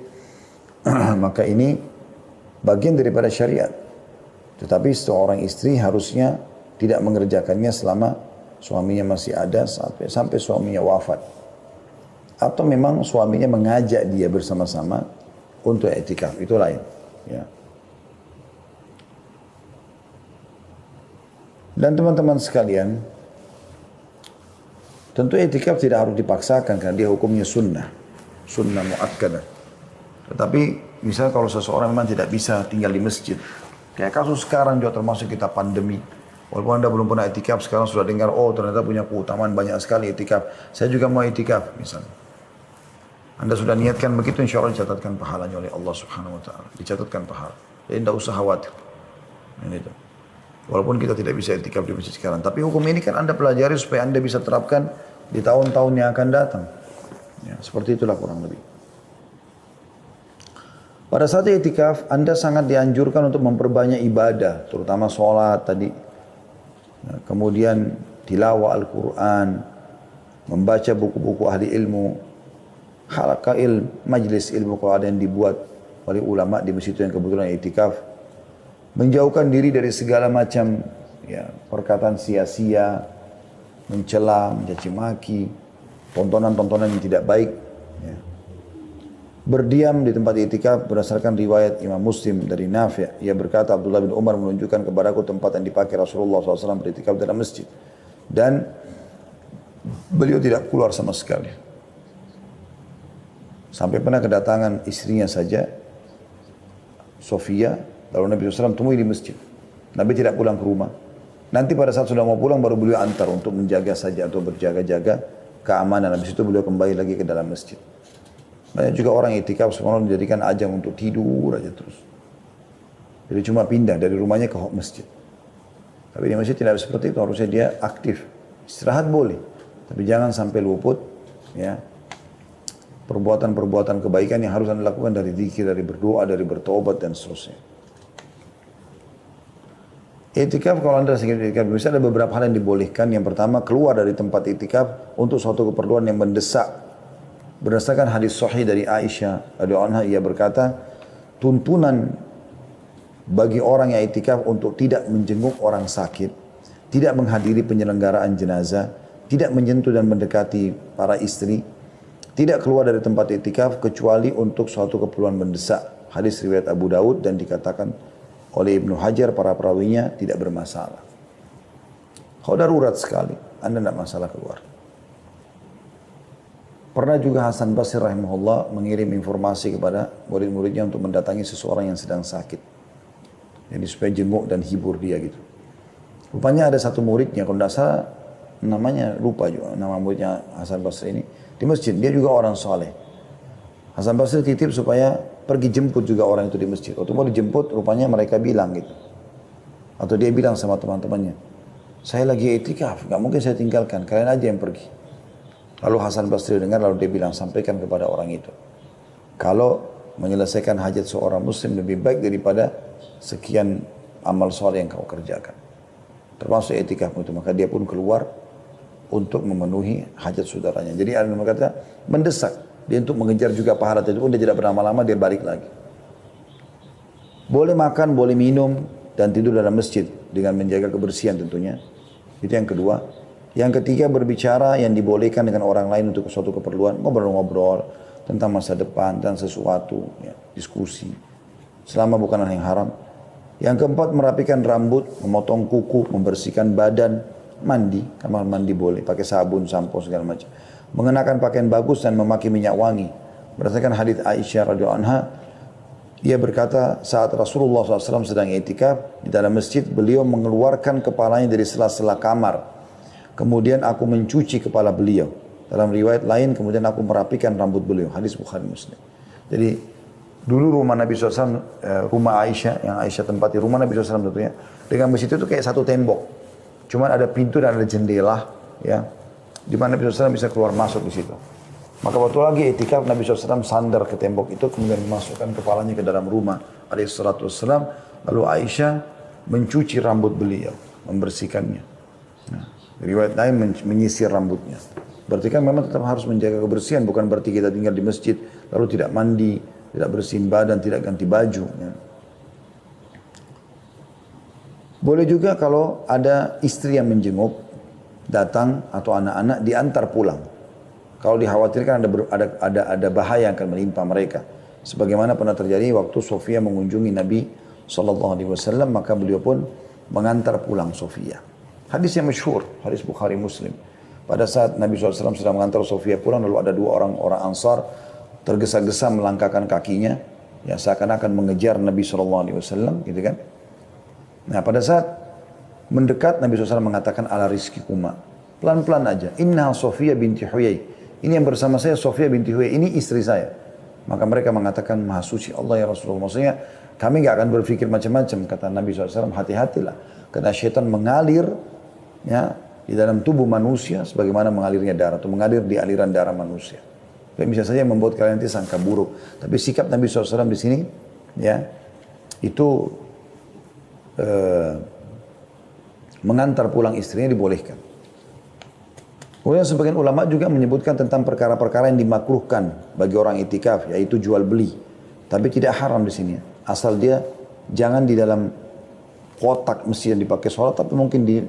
Maka ini bagian daripada syariat. Tetapi seorang istri harusnya tidak mengerjakannya selama suaminya masih ada sampai suaminya wafat. Atau memang suaminya mengajak dia bersama-sama untuk i'tikaf, itu lain. Ya. Dan teman-teman sekalian, tentu i'tikaf tidak harus dipaksakan karena dia hukumnya sunnah muakkadah. Tetapi misal kalau seseorang memang tidak bisa tinggal di masjid, kayak kasus sekarang juga termasuk kita pandemi. Walaupun anda belum pernah i'tikaf, sekarang sudah dengar, oh ternyata punya keutamaan banyak sekali i'tikaf. Saya juga mau i'tikaf misalnya. Anda sudah niatkan begitu, insya Allah dicatatkan pahalanya oleh Allah Subhanahu Wa Taala. Dicatatkan pahala. Jadi tidak usah khawatir. Ini itu. Walaupun kita tidak bisa i'tikaf di masjid sekarang, tapi hukum ini kan anda pelajari supaya anda bisa terapkan di tahun-tahun yang akan datang. Ya, seperti itulah kurang lebih. Pada saat i'tikaf, anda sangat dianjurkan untuk memperbanyak ibadah, terutama sholat tadi. Ya, kemudian tilawah Al-Quran, membaca buku-buku ahli ilmu, halaqah majlis ilmu kalau ada yang dibuat oleh ulama di masjid yang kebetulan i'tikaf. Menjauhkan diri dari segala macam ya, perkataan sia-sia, mencela, mencaci maki, tontonan-tontonan yang tidak baik. Ya. Berdiam di tempat i'tikaf berdasarkan riwayat Imam Muslim dari Nafi'. Ia berkata, Abdullah bin Umar menunjukkan kepadaku tempat yang dipakai Rasulullah SAW beritikaf dalam masjid. Dan beliau tidak keluar sama sekali. Sampai pernah kedatangan istrinya saja, Sofia, lalu Nabi SAW temui di masjid. Nabi tidak pulang ke rumah. Nanti pada saat sudah mau pulang baru beliau antar untuk menjaga saja atau berjaga-jaga keamanan. Habis itu beliau kembali lagi ke dalam masjid. Banyak juga orang i'tikaf sebenarnya dijadikan ajang untuk tidur aja terus. Jadi cuma pindah dari rumahnya ke masjid. Tapi di masjid tidak seperti itu, harusnya dia aktif. Istirahat boleh, tapi jangan sampai luput ya perbuatan-perbuatan kebaikan yang harus anda lakukan dari zikir, dari berdoa, dari bertobat dan seterusnya. I'tikaf kalau anda sedang i'tikaf bisa ada beberapa hal yang dibolehkan. Yang pertama, keluar dari tempat i'tikaf untuk suatu keperluan yang mendesak. Berdasarkan hadis sahih dari Aisyah radhiyallahu anha, ia berkata, tuntunan bagi orang yang i'tikaf untuk tidak menjenguk orang sakit, tidak menghadiri penyelenggaraan jenazah, tidak menyentuh dan mendekati para istri, tidak keluar dari tempat i'tikaf kecuali untuk suatu keperluan mendesak. hadis riwayat Abu Daud dan dikatakan oleh Ibnu Hajar para perawinya tidak bermasalah. Kalau darurat sekali, Anda tidak masalah keluar. Pernah juga Hasan Basri rahimahullah mengirim informasi kepada murid-muridnya untuk mendatangi seseorang yang sedang sakit. Jadi supaya jenguk dan hibur dia gitu. Rupanya ada satu muridnya, kalau tidak salah namanya lupa juga, nama muridnya Hasan Basri ini. Di masjid, dia juga orang soleh. Hasan Basri titip supaya pergi jemput juga orang itu di masjid. Waktu mau dijemput, rupanya mereka bilang gitu. Atau dia bilang sama teman-temannya, saya lagi itikaf, nggak mungkin saya tinggalkan, kalian aja yang pergi. Lalu Hasan Basri dengar, lalu dia bilang, sampaikan kepada orang itu. Kalau menyelesaikan hajat seorang muslim lebih baik daripada sekian amal soleh yang kau kerjakan. Termasuk itikaf itu, maka dia pun keluar untuk memenuhi hajat saudaranya. Jadi ada yang berkata, mendesak dia untuk mengejar juga pahala itu pun dia tidak berlama-lama, dia balik lagi. Boleh makan, boleh minum, dan tidur dalam masjid dengan menjaga kebersihan tentunya. Itu yang kedua. Yang ketiga, berbicara yang dibolehkan dengan orang lain untuk suatu keperluan, ngobrol-ngobrol tentang masa depan dan sesuatu, ya, diskusi. Selama bukan hal yang haram. Yang keempat, merapikan rambut, memotong kuku, membersihkan badan, mandi, kamar mandi boleh, pakai sabun, sampo segala macam. Mengenakan pakaian bagus dan memakai minyak wangi. Berdasarkan hadits Aisyah radhiyallahu anha, dia berkata saat Rasulullah SAW sedang i'tikaf di dalam masjid, beliau mengeluarkan kepalanya dari sela-sela kamar. Kemudian aku mencuci kepala beliau. Dalam riwayat lain, kemudian aku merapikan rambut beliau. Hadis Bukhari Muslim. Jadi dulu rumah Nabi SAW, rumah Aisyah, yang Aisyah tempati, rumah Nabi SAW tentunya, dengan masjid itu kayak satu tembok. Cuman ada pintu dan ada jendela, ya, di mana Nabi SAW bisa keluar masuk di situ. Maka waktu lagi i'tikaf, Nabi SAW sandar ke tembok itu, kemudian memasukkan kepalanya ke dalam rumah alaihissalam. Lalu Aisyah mencuci rambut beliau, membersihkannya. Nah, riwayat lain menyisir rambutnya. Berarti kan memang tetap harus menjaga kebersihan, bukan berarti kita tinggal di masjid lalu tidak mandi, tidak bersihin badan, tidak ganti baju. Ya. Boleh juga kalau ada istri yang menjenguk, datang atau anak-anak diantar pulang. Kalau dikhawatirkan ada bahaya yang akan menimpa mereka. Sebagaimana pernah terjadi waktu Sofia mengunjungi Nabi SAW, maka beliau pun mengantar pulang Sofia. Hadis yang masyhur, hadis Bukhari Muslim. Pada saat Nabi SAW sedang mengantar Sofia pulang, lalu ada dua orang Ansar tergesa-gesa melangkahkan kakinya, ya seakan-akan mengejar Nabi SAW, gitu kan? Nah pada saat mendekat, Nabi SAW mengatakan ala rizkikuma, pelan-pelan aja. Inna Sofia binti Huyai, ini yang bersama saya Sofia binti Huyai, ini istri saya. Maka mereka mengatakan maha suci Allah ya Rasulullah. Maksudnya kami nggak akan berpikir macam-macam. Kata Nabi SAW, hati-hatilah, karena syaitan mengalir, ya, di dalam tubuh manusia sebagaimana mengalirnya darah atau mengalir di aliran darah manusia. Jadi bisa saja membuat kalian nanti sangka buruk. Tapi sikap Nabi SAW di sini, ya, itu mengantar pulang istrinya dibolehkan. Kemudian sebagian ulama juga menyebutkan tentang perkara-perkara yang dimakruhkan bagi orang itikaf, yaitu jual beli. Tapi tidak haram di sini. Asal dia jangan di dalam kotak masjid yang dipakai sholat, tapi mungkin di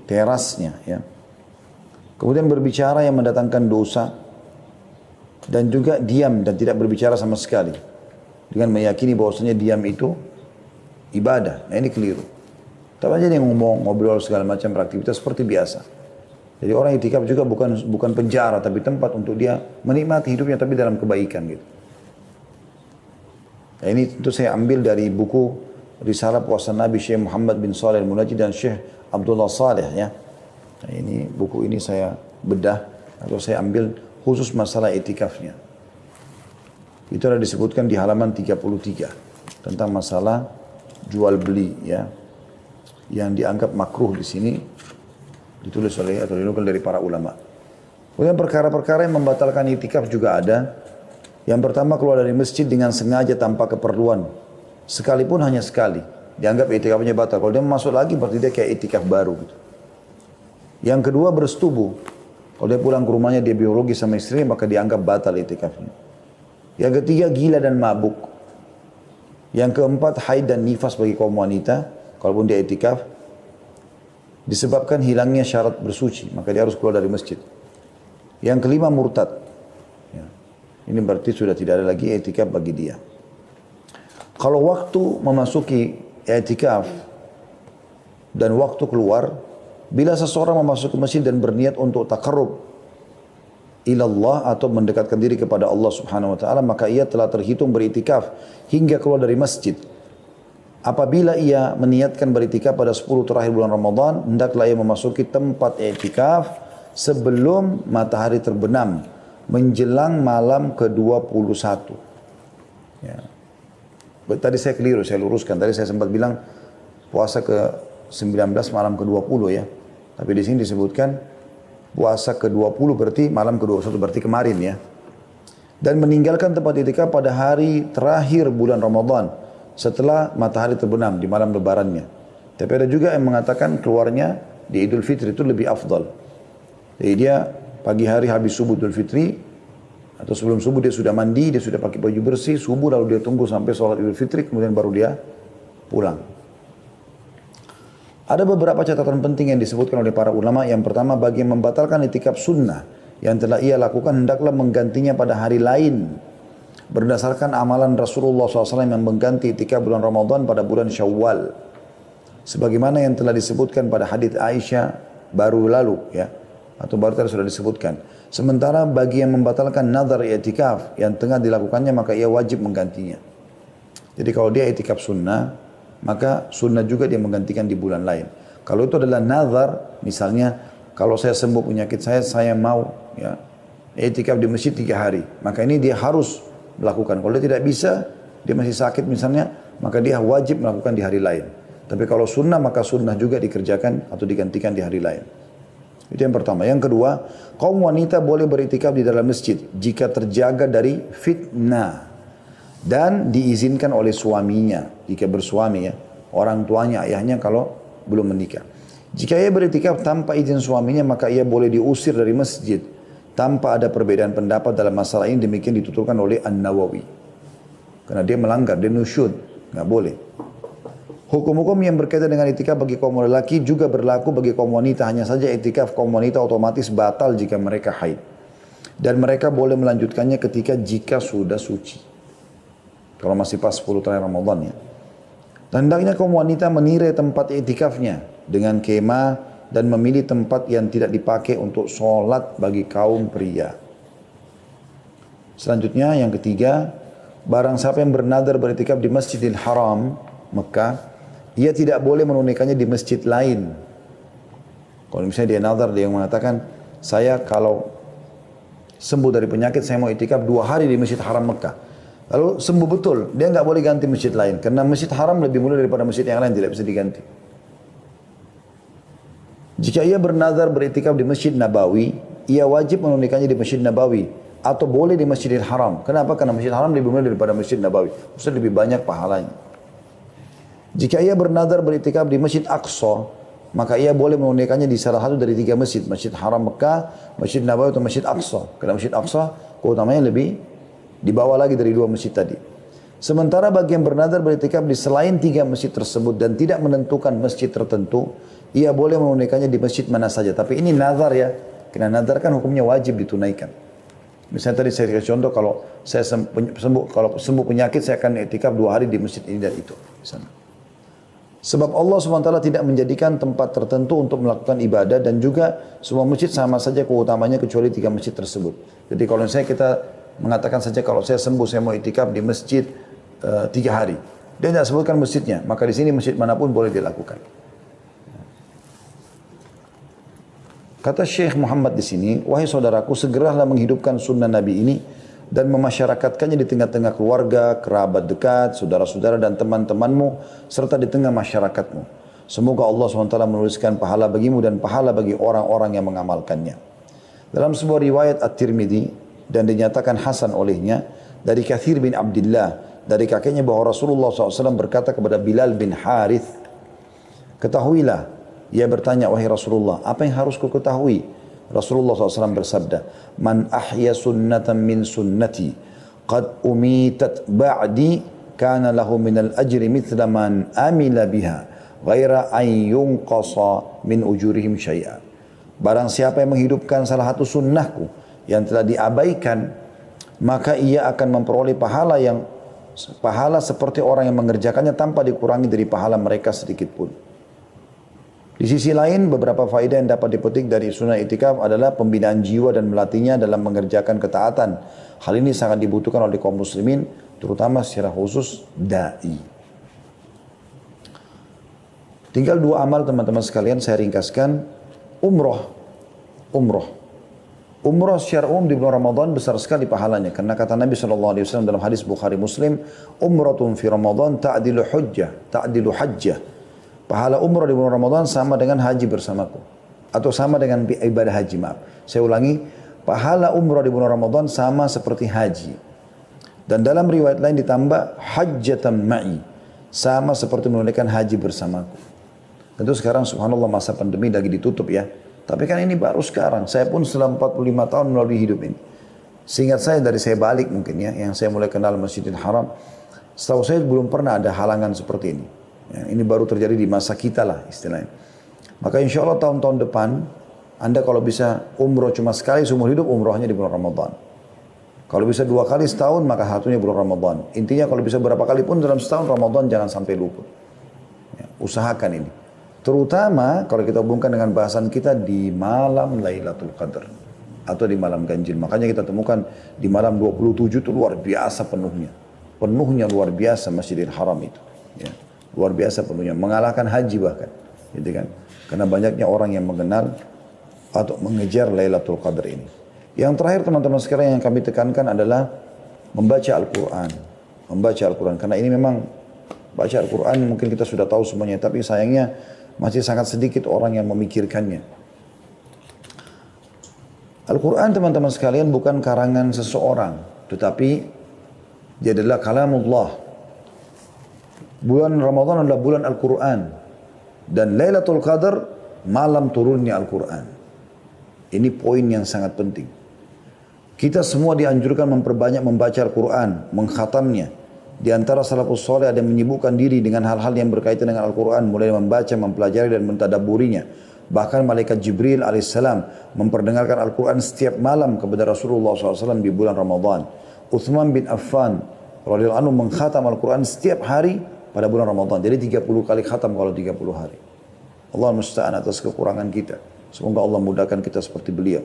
terasnya, ya. Kemudian berbicara yang mendatangkan dosa dan juga diam dan tidak berbicara sama sekali dengan meyakini bahwasanya diam itu ibadah. Nah ini keliru. Tapi aja dia ngomong, ngobrol segala macam beraktivitas seperti biasa. Jadi orang itikaf juga bukan penjara, tapi tempat untuk dia menikmati hidupnya tapi dalam kebaikan gitu. Nah ini tentu saya ambil dari buku Risalah Puasa Nabi Syekh Muhammad bin Shalih Al-Munajjid dan Syekh Abdullah Saleh, ya. Nah, ini buku ini saya bedah atau saya ambil khusus masalah itikafnya. Itu ada disebutkan di halaman 33 tentang masalah jual beli, ya, yang dianggap makruh di sini, ditulis oleh atau dinukil dari para ulama. Kemudian perkara-perkara yang membatalkan itikaf juga ada. Yang pertama, keluar dari masjid dengan sengaja tanpa keperluan, sekalipun hanya sekali, dianggap itikafnya batal. Kalau dia masuk lagi berarti dia kayak itikaf baru gitu. Yang kedua, bersetubuh. Kalau dia pulang ke rumahnya dia biologi sama istrinya, maka dianggap batal itikafnya. Yang ketiga, gila dan mabuk. Yang keempat, haid dan nifas bagi kaum wanita, kalaupun dia itikaf, disebabkan hilangnya syarat bersuci, maka dia harus keluar dari masjid. Yang kelima, murtad. Ya. ini berarti sudah tidak ada lagi i'tikaf bagi dia. Kalau waktu memasuki i'tikaf dan waktu keluar, bila seseorang memasuki masjid dan berniat untuk taqarrub ilallah atau mendekatkan diri kepada Allah Subhanahu wa taala, maka ia telah terhitung beritikaf hingga keluar dari masjid. Apabila ia meniatkan beritikaf pada 10 terakhir bulan Ramadan, hendaklah ia memasuki tempat i'tikaf sebelum matahari terbenam menjelang malam ke-21. Ya. Tadi saya keliru, saya luruskan. Tadi saya sempat bilang puasa ke-19 malam ke-20 ya. Tapi di sini disebutkan puasa ke-20 berarti malam ke-21 berarti kemarin ya. Dan meninggalkan tempat i'tikaf pada hari terakhir bulan Ramadan setelah matahari terbenam di malam lebarannya. Tapi ada juga yang mengatakan keluarnya di Idul Fitri itu lebih afdal. Jadi dia pagi hari habis subuh Idul Fitri atau sebelum subuh dia sudah mandi, dia sudah pakai baju bersih, subuh lalu dia tunggu sampai sholat Idul Fitri, kemudian baru dia pulang. Ada beberapa catatan penting yang disebutkan oleh para ulama. Yang pertama, bagi yang membatalkan i'tikaf sunnah yang telah ia lakukan, hendaklah menggantinya pada hari lain. Berdasarkan amalan Rasulullah SAW yang mengganti i'tikaf bulan Ramadan pada bulan Syawal. Sebagaimana yang telah disebutkan pada hadits Aisyah baru lalu ya. Atau baru tadi sudah disebutkan. Sementara bagi yang membatalkan nazar i'tikaf yang tengah dilakukannya, maka ia wajib menggantinya. Jadi kalau dia i'tikaf sunnah, maka sunnah juga dia menggantikan di bulan lain. Kalau itu adalah nazar, misalnya kalau saya sembuh penyakit saya mau ya i'tikaf di masjid 3 hari, maka ini dia harus melakukan. Kalau dia tidak bisa, dia masih sakit misalnya, maka dia wajib melakukan di hari lain. Tapi kalau sunnah, maka sunnah juga dikerjakan atau digantikan di hari lain. Itu yang pertama. Yang kedua, kaum wanita boleh beriktikaf di dalam masjid jika terjaga dari fitnah dan diizinkan oleh suaminya jika bersuami ya, orang tuanya, ayahnya kalau belum menikah. Jika ia beriktikaf tanpa izin suaminya, maka ia boleh diusir dari masjid tanpa ada perbedaan pendapat dalam masalah ini. Demikian dituturkan oleh An-Nawawi. Karena dia melanggar, dia nusyud, nggak boleh. Hukum-hukum yang berkaitan dengan i'tikaf bagi kaum lelaki juga berlaku bagi kaum wanita. Hanya saja i'tikaf kaum wanita otomatis batal jika mereka haid. Dan mereka boleh melanjutkannya jika sudah suci. Kalau masih pas 10 terakhir Ramadan ya. Dan hendaknya kaum wanita menirai tempat i'tikafnya dengan kemah dan memilih tempat yang tidak dipakai untuk sholat bagi kaum pria. Selanjutnya yang ketiga, barang siapa yang bernadar beriktikaf di Masjidil Haram, Mekah, ia tidak boleh menunaikannya di masjid lain. Kalau misalnya dia nazar, dia mengatakan, saya kalau sembuh dari penyakit, saya mau i'tikaf 2 hari di Masjid Haram Mekah. Lalu sembuh betul, dia nggak boleh ganti masjid lain. Karena Masjid Haram lebih mulia daripada masjid yang lain, tidak bisa diganti. Jika ia bernazar beriktikaf di Masjid Nabawi, ia wajib menunaikannya di Masjid Nabawi. Atau boleh di Masjidil Haram. Kenapa? Karena Masjid Haram lebih mulia daripada Masjid Nabawi. Maksudnya lebih banyak pahalanya. Jika ia bernazar beriktikaf di Masjid Aqsa, maka ia boleh menunaikannya di salah satu dari 3 masjid. Masjid Haram Mekah, Masjid Nabawi atau Masjid Aqsa. Karena Masjid Aqsa keutamanya lebih di bawah lagi dari 2 masjid tadi. Sementara bagi yang bernazar beriktikaf di selain 3 masjid tersebut dan tidak menentukan masjid tertentu, ia boleh menunaikannya di masjid mana saja. Tapi ini nazar ya. Karena nazar kan hukumnya wajib ditunaikan. Misalnya tadi saya kasih contoh, kalau saya sembuh penyakit, saya akan i'tikaf 2 hari di masjid ini dan itu. Misalnya. Sebab Allah SWT tidak menjadikan tempat tertentu untuk melakukan ibadah, dan juga semua masjid sama saja keutamanya kecuali 3 masjid tersebut. Jadi kalau misalnya kita mengatakan saja kalau saya sembuh, saya mau i'tikaf di masjid 3 hari. Dia tidak sebutkan masjidnya, maka di sini masjid manapun boleh dilakukan. Kata Syekh Muhammad di sini, wahai saudaraku, segeralah menghidupkan sunnah Nabi ini dan memasyarakatkannya di tengah-tengah keluarga, kerabat dekat, saudara-saudara dan teman-temanmu, serta di tengah masyarakatmu. Semoga Allah SWT menuliskan pahala bagimu dan pahala bagi orang-orang yang mengamalkannya. Dalam sebuah riwayat At-Tirmidzi, dan dinyatakan hasan olehnya, dari Kathir bin Abdullah, dari kakeknya bahwa Rasulullah SAW berkata kepada Bilal bin Harith, ketahuilah, ia bertanya, wahai Rasulullah, apa yang harus ku ketahui? Rasulullah SAW bersabda, man ahya sunnatan min sunnati qad umitat ba'di kana lahu minal ajri mithla man amila biha ghaira an yunqasa min ujurihim syai'a. Barang siapa yang menghidupkan salah satu sunnahku yang telah diabaikan maka ia akan memperoleh pahala seperti orang yang mengerjakannya tanpa dikurangi dari pahala mereka sedikit pun. Di sisi lain, beberapa faedah yang dapat dipetik dari sunnah itikaf adalah pembinaan jiwa dan melatihnya dalam mengerjakan ketaatan. Hal ini sangat dibutuhkan oleh kaum muslimin, terutama secara khusus da'i. Tinggal 2 amal teman-teman sekalian saya ringkaskan. Umroh secara umum di bulan Ramadan besar sekali pahalanya. Karena kata Nabi SAW dalam hadis Bukhari Muslim, umratun fi Ramadan ta'dilu hajjah. Pahala umrah di bulan Ramadan sama dengan haji bersamaku. Atau sama dengan ibadah haji, maaf. Saya ulangi, pahala umrah di bulan Ramadan sama seperti haji. Dan dalam riwayat lain ditambah hajjatan ma'i. Sama seperti menunaikan haji bersamaku. Tentu sekarang subhanallah masa pandemi lagi ditutup ya. Tapi kan ini baru sekarang. Saya pun setelah 45 tahun melalui hidup ini. Seingat saya dari saya balik mungkin ya. Yang saya mulai kenal Masjidil Haram. Setahu saya belum pernah ada halangan seperti ini. Ya, ini baru terjadi di masa kita lah istilahnya. Maka insya Allah tahun-tahun depan, Anda kalau bisa umroh cuma sekali seumur hidup, umrohnya di bulan Ramadan. Kalau bisa 2 kali setahun, maka satunya bulan Ramadan. Intinya kalau bisa berapa kali pun dalam setahun Ramadan jangan sampai luput. Ya, usahakan ini. Terutama kalau kita hubungkan dengan bahasan kita di malam Lailatul Qadar. Atau di malam ganjil. Makanya kita temukan di malam 27 itu luar biasa penuhnya. Penuhnya luar biasa Masjidil Haram itu. Ya. Luar biasa penuhnya, mengalahkan haji bahkan, gitu kan? Karena banyaknya orang yang mengenal atau mengejar Lailatul Qadar ini. Yang terakhir teman-teman sekalian yang kami tekankan adalah membaca Al-Quran. Membaca Al-Quran, karena ini memang baca Al-Quran mungkin kita sudah tahu semuanya, tapi sayangnya masih sangat sedikit orang yang memikirkannya. Al-Quran teman-teman sekalian bukan karangan seseorang, tetapi dia adalah kalamullah. Bulan Ramadan adalah bulan Al-Quran. Dan Lailatul Qadar, malam turunnya Al-Quran. Ini poin yang sangat penting. Kita semua dianjurkan memperbanyak membaca Al-Quran, mengkhatamnya. Di antara salafus soleh ada yang menyibukkan diri dengan hal-hal yang berkaitan dengan Al-Quran, mulai membaca, mempelajari, dan mentadaburinya. Bahkan malaikat Jibril alaihissalam memperdengarkan Al-Quran setiap malam kepada Rasulullah SAW di bulan Ramadan. Uthman bin Affan radhiyallahu anhu mengkhatam Al-Quran setiap hari pada bulan Ramadan. Jadi 30 kali khatam kalau 30 hari. Allah musta'an atas kekurangan kita. Semoga Allah mudahkan kita seperti beliau.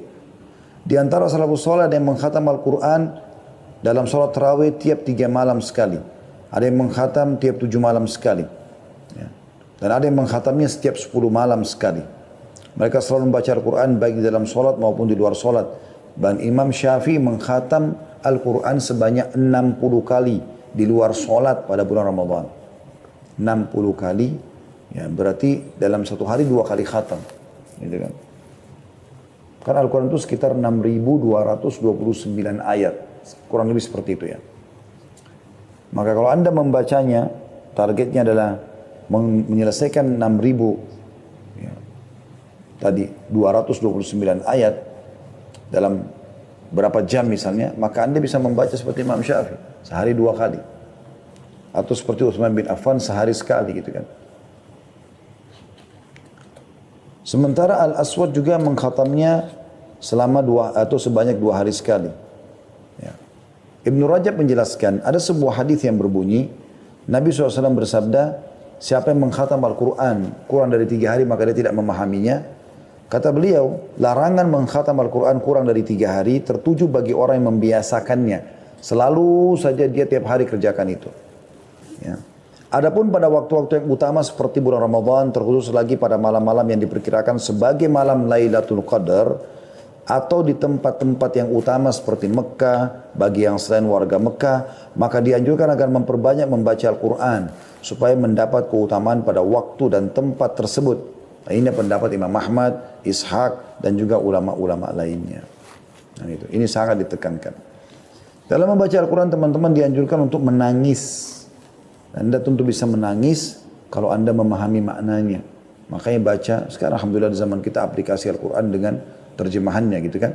Di antara salafus saleh ada yang mengkhatam Al-Quran dalam sholat tarawih tiap 3 malam sekali. Ada yang mengkhatam tiap 7 malam sekali. Ya. Dan ada yang mengkhatamnya setiap 10 malam sekali. Mereka selalu membaca Al-Quran baik di dalam sholat maupun di luar sholat. Dan Imam Syafi'i mengkhatam Al-Quran sebanyak 60 kali di luar sholat pada bulan Ramadan. 60 kali, ya berarti dalam satu hari 2 kali khatam, gitu kan? Karena Al-Quran itu sekitar 6.229 ayat, kurang lebih seperti itu ya. Maka kalau Anda membacanya, targetnya adalah menyelesaikan 6.000, ya, tadi 229 ayat dalam berapa jam misalnya, maka Anda bisa membaca seperti Imam Syafi'i, sehari 2 kali. Atau seperti Utsman bin Affan sehari sekali gitu kan. Sementara Al-Aswad juga mengkhatamnya selama sebanyak 2 hari sekali. Ya. Ibnu Rajab menjelaskan, ada sebuah hadis yang berbunyi, Nabi SAW bersabda, siapa yang mengkhatam Al-Quran kurang dari 3 hari maka dia tidak memahaminya. Kata beliau, larangan mengkhatam Al-Quran kurang dari 3 hari tertuju bagi orang yang membiasakannya. Selalu saja dia tiap hari kerjakan itu. Ya. Adapun pada waktu-waktu yang utama seperti bulan Ramadan, terkhusus lagi pada malam-malam yang diperkirakan sebagai malam Lailatul Qadar, atau di tempat-tempat yang utama seperti Mekah, bagi yang selain warga Mekah, maka dianjurkan agar memperbanyak membaca Al-Quran, supaya mendapat keutamaan pada waktu dan tempat tersebut. Nah, ini pendapat Imam Ahmad, Ishaq, dan juga ulama-ulama lainnya. Nah, ini sangat ditekankan. Dalam membaca Al-Quran teman-teman dianjurkan untuk menangis. Anda tentu bisa menangis kalau Anda memahami maknanya. Makanya baca, sekarang alhamdulillah di zaman kita aplikasi Al-Quran dengan terjemahannya gitu kan.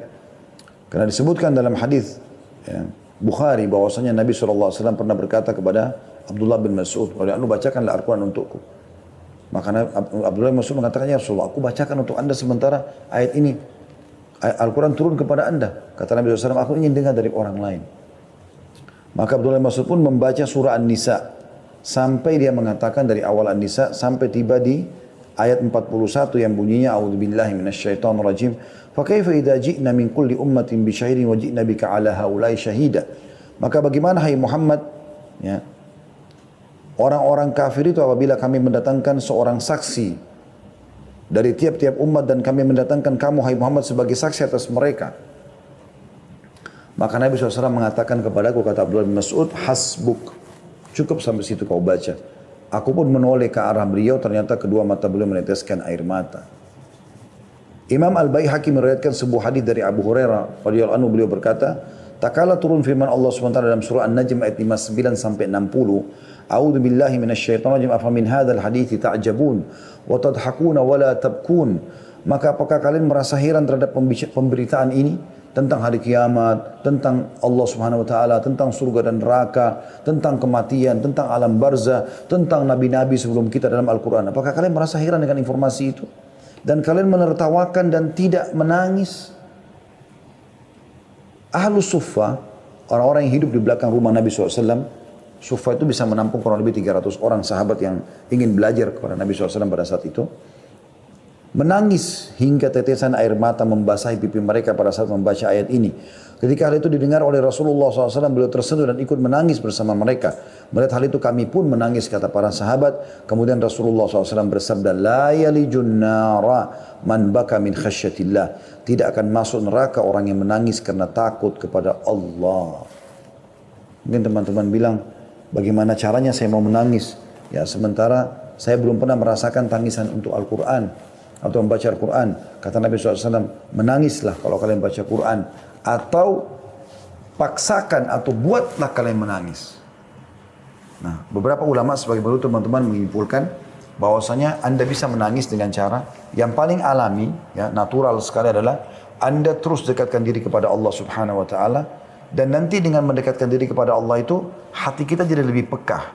Karena disebutkan dalam hadis ya, Bukhari bahwasanya Nabi SAW pernah berkata kepada Abdullah bin Mas'ud, "Lu bacakanlah Al-Quran untukku." Maka Abdullah bin Mas'ud mengatakan, "Ya Rasulullah, aku bacakan untuk Anda sementara ayat ini. Al-Quran turun kepada Anda." Kata Nabi SAW, "Aku ingin dengar dari orang lain." Maka Abdullah bin Mas'ud pun membaca surah An-Nisa sampai dia mengatakan dari awal An-Nisa sampai tiba di ayat 41 yang bunyinya a'udzubillahi minasyaitonir rajim. Fa kaifa idza ji'na min kulli ummatin bi syahidin wa ji'na bika 'ala haula'i syahida. Maka bagaimana hai Muhammad, ya, orang-orang kafir itu apabila kami mendatangkan seorang saksi dari tiap-tiap umat dan kami mendatangkan kamu hai Muhammad sebagai saksi atas mereka. Maka Nabi SAW mengatakan kepadaku, kata Abdullah bin Mas'ud, hasbuk, cukup sampai situ kau baca. Aku pun menoleh ke arah beliau, ternyata kedua mata beliau meneteskan air mata. Imam Al-Baihaqi meriwayatkan sebuah hadis dari Abu Hurairah radhiyallahu anhu, beliau berkata, tak kala turun firman Allah SWT dalam surah An-Najm ayat 59 sampai 60, A'udzu billahi minasyaitonir rajim, afa min hadzal hadithi ta'jabun wa tadhakuna wa la tabkun. Maka apakah kalian merasa heran terhadap pemberitaan ini tentang hari kiamat, tentang Allah Subhanahu wa taala, tentang surga dan neraka, tentang kematian, tentang alam barzah, tentang nabi-nabi sebelum kita dalam Al-Qur'an. Apakah kalian merasa heran dengan informasi itu? Dan kalian menertawakan dan tidak menangis? Ahlus Suffah, orang-orang yang hidup di belakang rumah Nabi SAW, Suffah itu bisa menampung kurang lebih 300 orang sahabat yang ingin belajar kepada Nabi SAW pada saat itu. Menangis hingga tetesan air mata membasahi pipi mereka pada saat membaca ayat ini. Ketika hal itu didengar oleh Rasulullah SAW, beliau tersentuh dan ikut menangis bersama mereka. Melihat hal itu kami pun menangis, kata para sahabat. Kemudian Rasulullah SAW bersabda, La yalijun nara man baka min khasyatillah. Tidak akan masuk neraka orang yang menangis karena takut kepada Allah. Mungkin teman-teman bilang, bagaimana caranya saya mau menangis? Ya, sementara saya belum pernah merasakan tangisan untuk Al-Quran atau membaca Al-Quran. Kata Nabi SAW, menangislah kalau kalian baca Quran, atau paksakan atau buatlah kalian menangis. Nah, beberapa ulama sebagai baru teman-teman menyimpulkan bahwasanya Anda bisa menangis dengan cara yang paling alami, ya, natural sekali adalah Anda terus dekatkan diri kepada Allah Subhanahu wa taala, dan nanti dengan mendekatkan diri kepada Allah itu hati kita jadi lebih peka.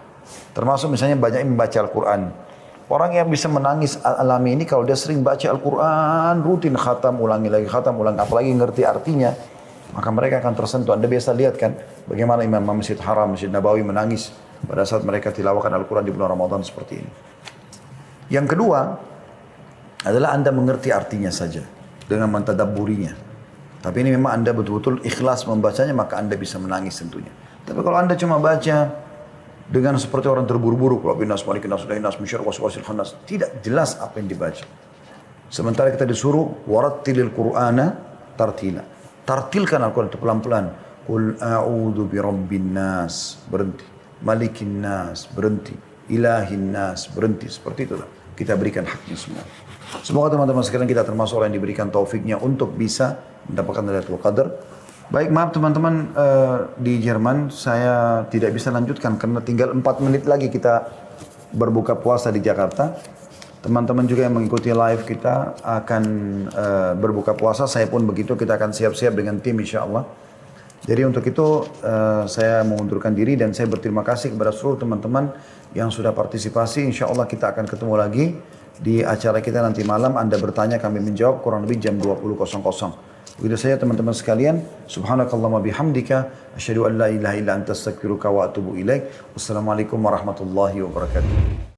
Termasuk misalnya banyak yang membaca Al-Quran. Orang yang bisa menangis alami ini kalau dia sering baca Al-Quran, rutin khatam, ulangi lagi khatam, ulangi, apalagi ngerti artinya, maka mereka akan tersentuh. Anda biasa lihat kan bagaimana Imam Masjid Haram, Masjid Nabawi menangis pada saat mereka tilawahkan Al-Quran di bulan Ramadan seperti ini. Yang kedua adalah Anda mengerti artinya saja dengan mentadabburinya. Tapi ini memang Anda betul-betul ikhlas membacanya, maka Anda bisa menangis tentunya. Tapi kalau Anda cuma baca dengan seperti orang terburu-buru, Rabbinas malikin nas ilahin nas min syarri waswasil khannas, tidak jelas apa yang dibaca. Sementara kita disuruh warattilil Qur'ana tartila. Tartilkan Al-Quran itu pelan-pelan. Qul a'udzu birabbin nas, berhenti. Malikin nas, berhenti. Ilahin nas, berhenti. Seperti itulah kita berikan haknya semua. Semoga teman-teman sekalian kita termasuk orang yang diberikan taufiknya untuk bisa mendapatkan Lailatul Qadar. Baik, maaf teman-teman, di Jerman saya tidak bisa lanjutkan karena tinggal 4 menit lagi kita berbuka puasa di Jakarta. Teman-teman juga yang mengikuti live kita akan berbuka puasa, saya pun begitu, kita akan siap-siap dengan tim insya Allah. Jadi untuk itu saya mengundurkan diri dan saya berterima kasih kepada seluruh teman-teman yang sudah partisipasi. Insya Allah kita akan ketemu lagi di acara kita nanti malam. Anda bertanya, kami menjawab kurang lebih jam 20.00. Begitu saja teman-teman sekalian. Subhanakallahumma bihamdika asyhadu an la ilaha illa anta astaghfiruka wa atubu ilaik. Wassalamualaikum warahmatullahi wabarakatuh.